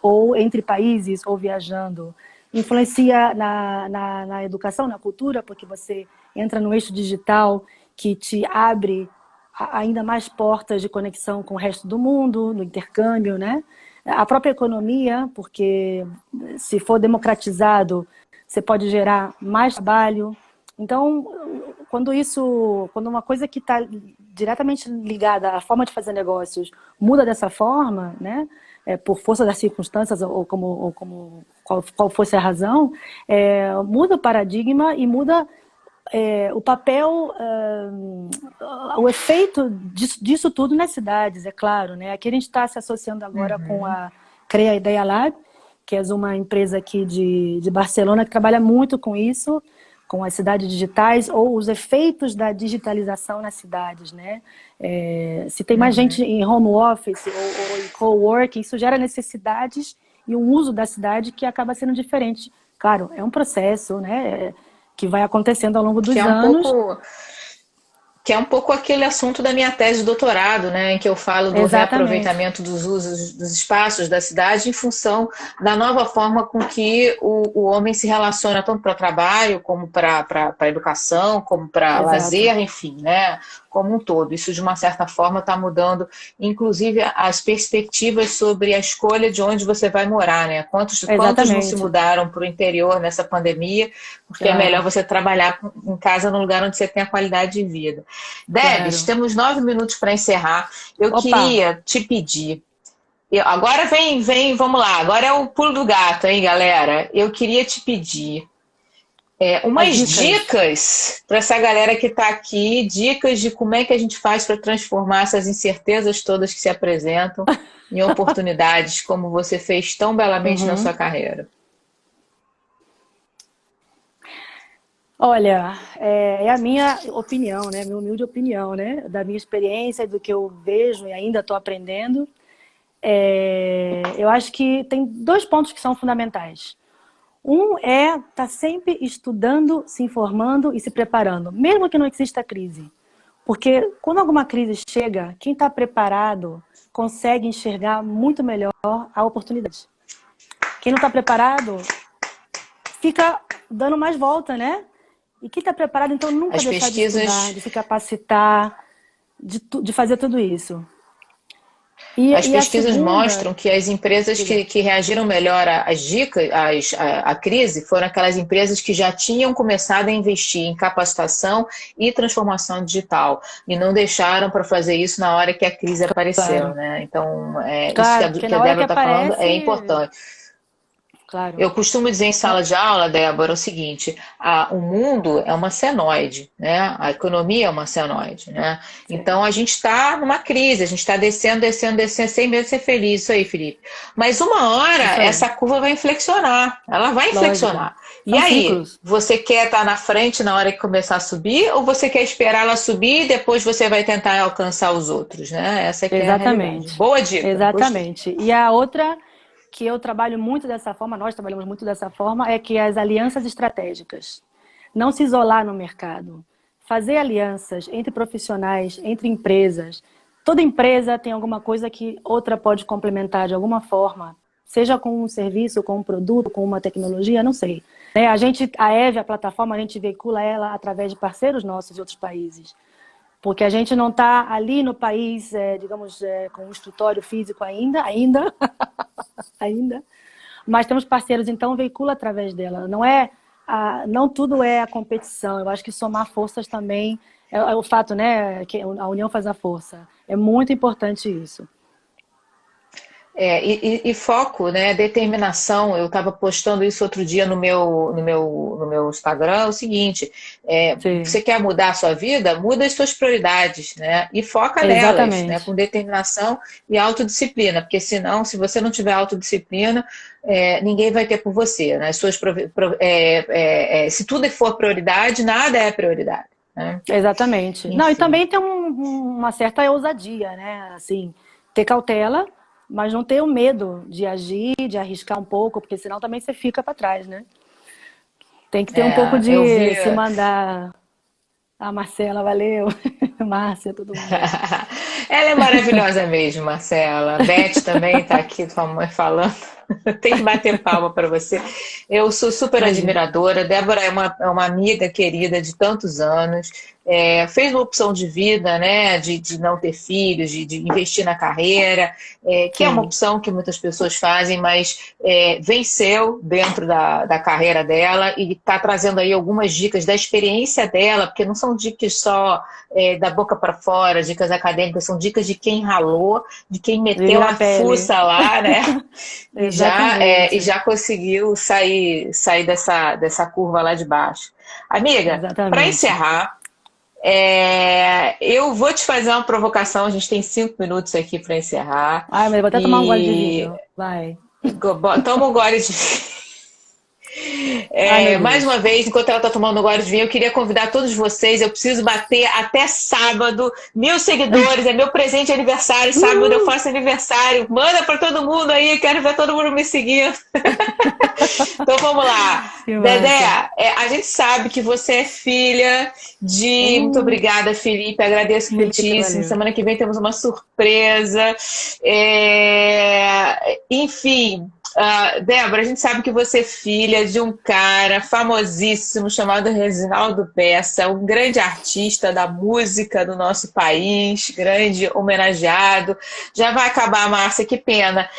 ou entre países, ou viajando. Influencia na educação, na cultura, porque você entra no eixo digital que te abre ainda mais portas de conexão com o resto do mundo, no intercâmbio, né? A própria economia, porque se for democratizado, você pode gerar mais trabalho. Então, quando uma coisa que está diretamente ligada à forma de fazer negócios muda dessa forma, né, por força das circunstâncias ou qual fosse a razão, muda o paradigma e muda o papel, o efeito disso tudo nas cidades, é claro, né? Aqui a gente está se associando agora com a CREA Ideia Lab, que é uma empresa aqui de Barcelona que trabalha muito com isso, com as cidades digitais ou os efeitos da digitalização nas cidades, né? Se tem mais gente em home office ou em coworking, isso gera necessidades e um uso da cidade que acaba sendo diferente. Claro, é um processo, né? Que vai acontecendo ao longo dos anos. Que é um pouco aquele assunto da minha tese de doutorado, né, em que eu falo do reaproveitamento dos usos dos espaços da cidade em função da nova forma com que o homem se relaciona tanto para o trabalho, como para a educação, como para lazer, enfim, né, como um todo. Isso, de uma certa forma, está mudando, inclusive, as perspectivas sobre a escolha de onde você vai morar, né? Quantos não se mudaram para o interior nessa pandemia, porque é melhor você trabalhar em casa num lugar onde você tem a qualidade de vida. Debs, temos 9 minutos para encerrar. Eu queria te pedir. Agora vamos lá. Agora é o pulo do gato, hein, galera? Eu queria te pedir umas dicas para essa galera que está aqui, dicas de como é que a gente faz para transformar essas incertezas todas que se apresentam em oportunidades, como você fez tão belamente na sua carreira. Olha, é a minha opinião, né? Minha humilde opinião, né? Da minha experiência, do que eu vejo e ainda estou aprendendo. Eu acho que tem 2 pontos que são fundamentais. Um é estar sempre estudando, se informando e se preparando, mesmo que não exista crise. Porque quando alguma crise chega, quem está preparado consegue enxergar muito melhor a oportunidade. Quem não está preparado fica dando mais volta, né? E quem está preparado, então, nunca deixar de estudar, de se capacitar, de fazer tudo isso. As pesquisas mostram que as empresas que reagiram melhor às dicas, à crise, foram aquelas empresas que já tinham começado a investir em capacitação e transformação digital, e não deixaram para fazer isso na hora que a crise apareceu, né? Então, isso que a Débora está falando é importante. Claro. Eu costumo dizer em sala de aula, Débora, o seguinte: o mundo é uma senoide, né? A economia é uma senoide, né? Sim. Então a gente está numa crise, a gente está descendo, sem medo de ser feliz, isso aí, Felipe. Mas uma hora essa curva vai inflexionar, ela vai inflexionar. E aí, você quer estar na frente na hora que começar a subir, ou você quer esperar ela subir e depois você vai tentar alcançar os outros, né? Essa é a realidade. Boa dica. Exatamente. Gostei. E a outra que eu trabalho muito dessa forma, nós trabalhamos muito dessa forma, é que as alianças estratégicas. Não se isolar no mercado. Fazer alianças entre profissionais, entre empresas. Toda empresa tem alguma coisa que outra pode complementar de alguma forma. Seja com um serviço, com um produto, com uma tecnologia, não sei. A EVE, a plataforma, a gente veicula ela através de parceiros nossos de outros países. Porque a gente não está ali no país, digamos, com um escritório físico ainda, mas temos parceiros, então veicula através dela. Não tudo é a competição, eu acho que somar forças também é o fato, né, que a união faz a força. É muito importante isso. E foco, né? Determinação. Eu estava postando isso outro dia no meu Instagram, é o seguinte, Sim, você quer mudar a sua vida? Muda as suas prioridades, né? E foca nelas, né? Com exatamente. determinação e autodisciplina, porque senão, se você não tiver autodisciplina, ninguém vai ter por você, né? Se tudo for prioridade, nada é prioridade, né? Exatamente. Não, e Enfim. também tem uma certa ousadia, né? Assim, ter cautela, mas não ter o medo de agir, de arriscar um pouco, porque senão também você fica para trás, né? Tem que ter um pouco Eu vi. de se mandar. A Marcela, valeu. Márcia, todo mundo aí. Ela é maravilhosa mesmo, Marcela. A Beth também está aqui, tua mãe falando. Tem que bater palma para você. Eu sou super Imagina. admiradora. Débora é uma amiga querida de tantos anos. Fez uma opção de vida, né? De não ter filhos, de investir na carreira, que é uma Sim. opção que muitas pessoas fazem, mas venceu dentro da carreira dela e está trazendo aí algumas dicas da experiência dela, porque não são dicas só da boca para fora, dicas acadêmicas, são dicas de quem ralou, de quem Vive meteu na a pele. fuça lá, né? E Exatamente. já conseguiu sair dessa curva lá de baixo. Amiga, para Exatamente. encerrar, eu vou te fazer uma provocação. A gente tem 5 minutos aqui para encerrar. Ai, mas eu vou até tomar um gole de E vinho. Vai. toma um gole de. Ai, meu Mais uma Deus. vez, enquanto ela está tomando agora de vinho, eu queria convidar todos vocês. Eu preciso bater até sábado 1.000 seguidores. É meu presente de aniversário. Sábado eu Uh, faço aniversário. Manda para todo mundo aí. Quero ver todo mundo me seguindo. Então vamos lá. que Dedé, massa. a gente sabe que você é filha de. Muito Uh, obrigada, Felipe. Agradeço Felipe, muitíssimo. valeu. Semana que vem temos uma surpresa. Enfim. Débora, a gente sabe que você é filha de um cara famosíssimo chamado Reginaldo Bessa, um grande artista da música do nosso país, grande homenageado. Já vai acabar, Márcia, que pena.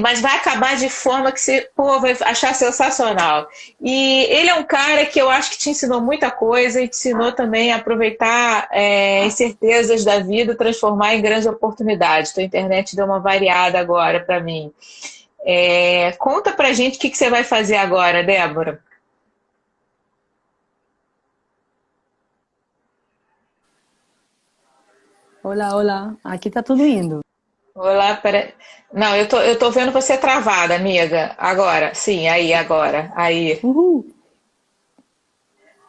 Mas vai acabar de forma que você vai achar sensacional. E ele é um cara que eu acho que te ensinou muita coisa e te ensinou também a aproveitar incertezas da vida, transformar em grandes oportunidades. Tua internet deu uma variada agora para mim. Conta pra gente o que você vai fazer agora, Débora. Olá, olá. Aqui tá tudo indo. Olá, pera... Não, eu tô vendo você travada, amiga. Agora, sim, aí, agora. Aí. Uhul.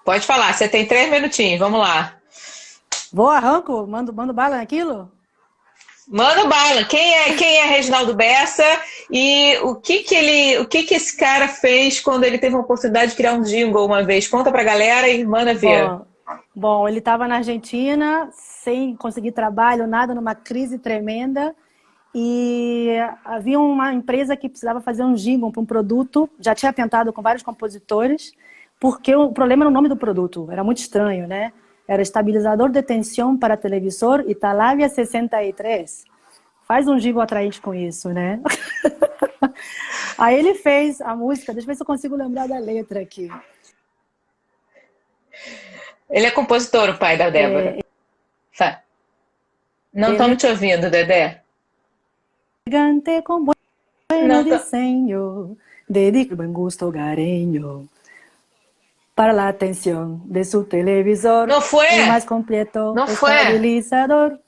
Pode falar, você tem 3 minutinhos, vamos lá. Vou, arranco? Mando bala naquilo? Manda bala. Quem é Reginaldo Bessa e o que esse cara fez quando ele teve a oportunidade de criar um jingle uma vez? Conta pra galera e manda ver. Bom, bom, ele estava na Argentina, sem conseguir trabalho, nada, numa crise tremenda. E havia uma empresa que precisava fazer um jingle para um produto, já tinha tentado com vários compositores, porque o problema era o nome do produto, era muito estranho, né? Era estabilizador de tensão para televisor Italavia 63. Faz um jingle atraente com isso, né? Aí ele fez a música, deixa eu ver se eu consigo lembrar da letra aqui. Ele é compositor, o pai da Débora. Não Ele estamos te ouvindo, Dedé. Gigante con bueno Não tô... diseño, dedica buen gusto hogareño para la atención de su televisor, Não foi? el más completo Não foi? estabilizador.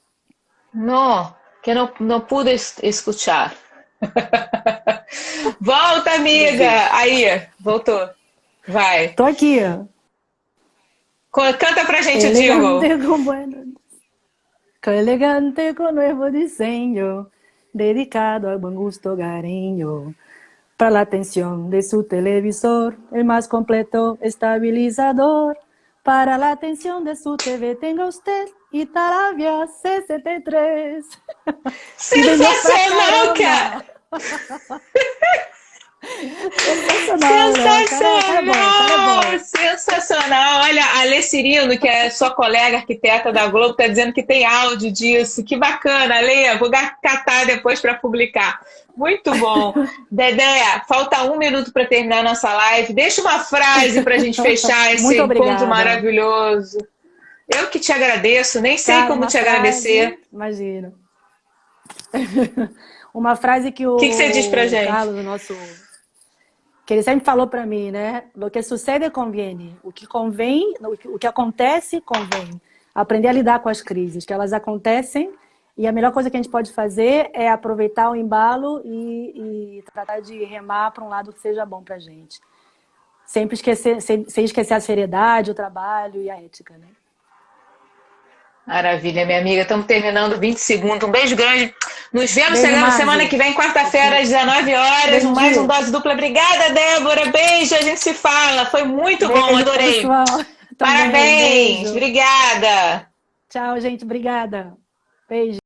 Não, que não pude escuchar. Volta, amiga! Aí, voltou. Vai. Tô aqui, ó. Canta pra gente o jingle. Elegante con bueno, elegante con nuevo diseño, dedicado al buen gusto hogareño. Para la atención de su televisor, el más completo estabilizador. Para la atención de su TV, tenga usted Italavia 63. Sensacional, cara! Sensacional, né? Cara é bom. Sensacional! Olha, a Alê Cirino, que é sua colega arquiteta da Globo, está dizendo que tem áudio disso. Que bacana, Alê! Vou catar depois para publicar. Muito bom. Dedé, falta 1 minuto para terminar a nossa live. Deixa uma frase para a gente fechar esse Muito encontro obrigada. maravilhoso. Eu que te agradeço, nem sei Cara, como uma te frase, agradecer. imagina. Uma frase que que você diz pra o gente? Carlos, o nosso... que ele sempre falou para mim, né? O que sucede convém. O que convém, o que acontece convém. Aprender a lidar com as crises, que elas acontecem e a melhor coisa que a gente pode fazer é aproveitar o embalo e tratar de remar para um lado que seja bom para a gente. Sempre esquecer, sem esquecer a seriedade, o trabalho e a ética, né? Maravilha, minha amiga. Estamos terminando 20 segundos. Um beijo grande. Nos vemos Beijo, semana Marzi. que vem, quarta-feira, às 19 horas. Beijo, Mais um Di. Dose Dupla. Obrigada, Débora. Beijo, a gente se fala. Foi muito bom, Beijo, adorei. pessoal. Também, Parabéns. beijo. Obrigada. Tchau, gente. Obrigada. Beijo.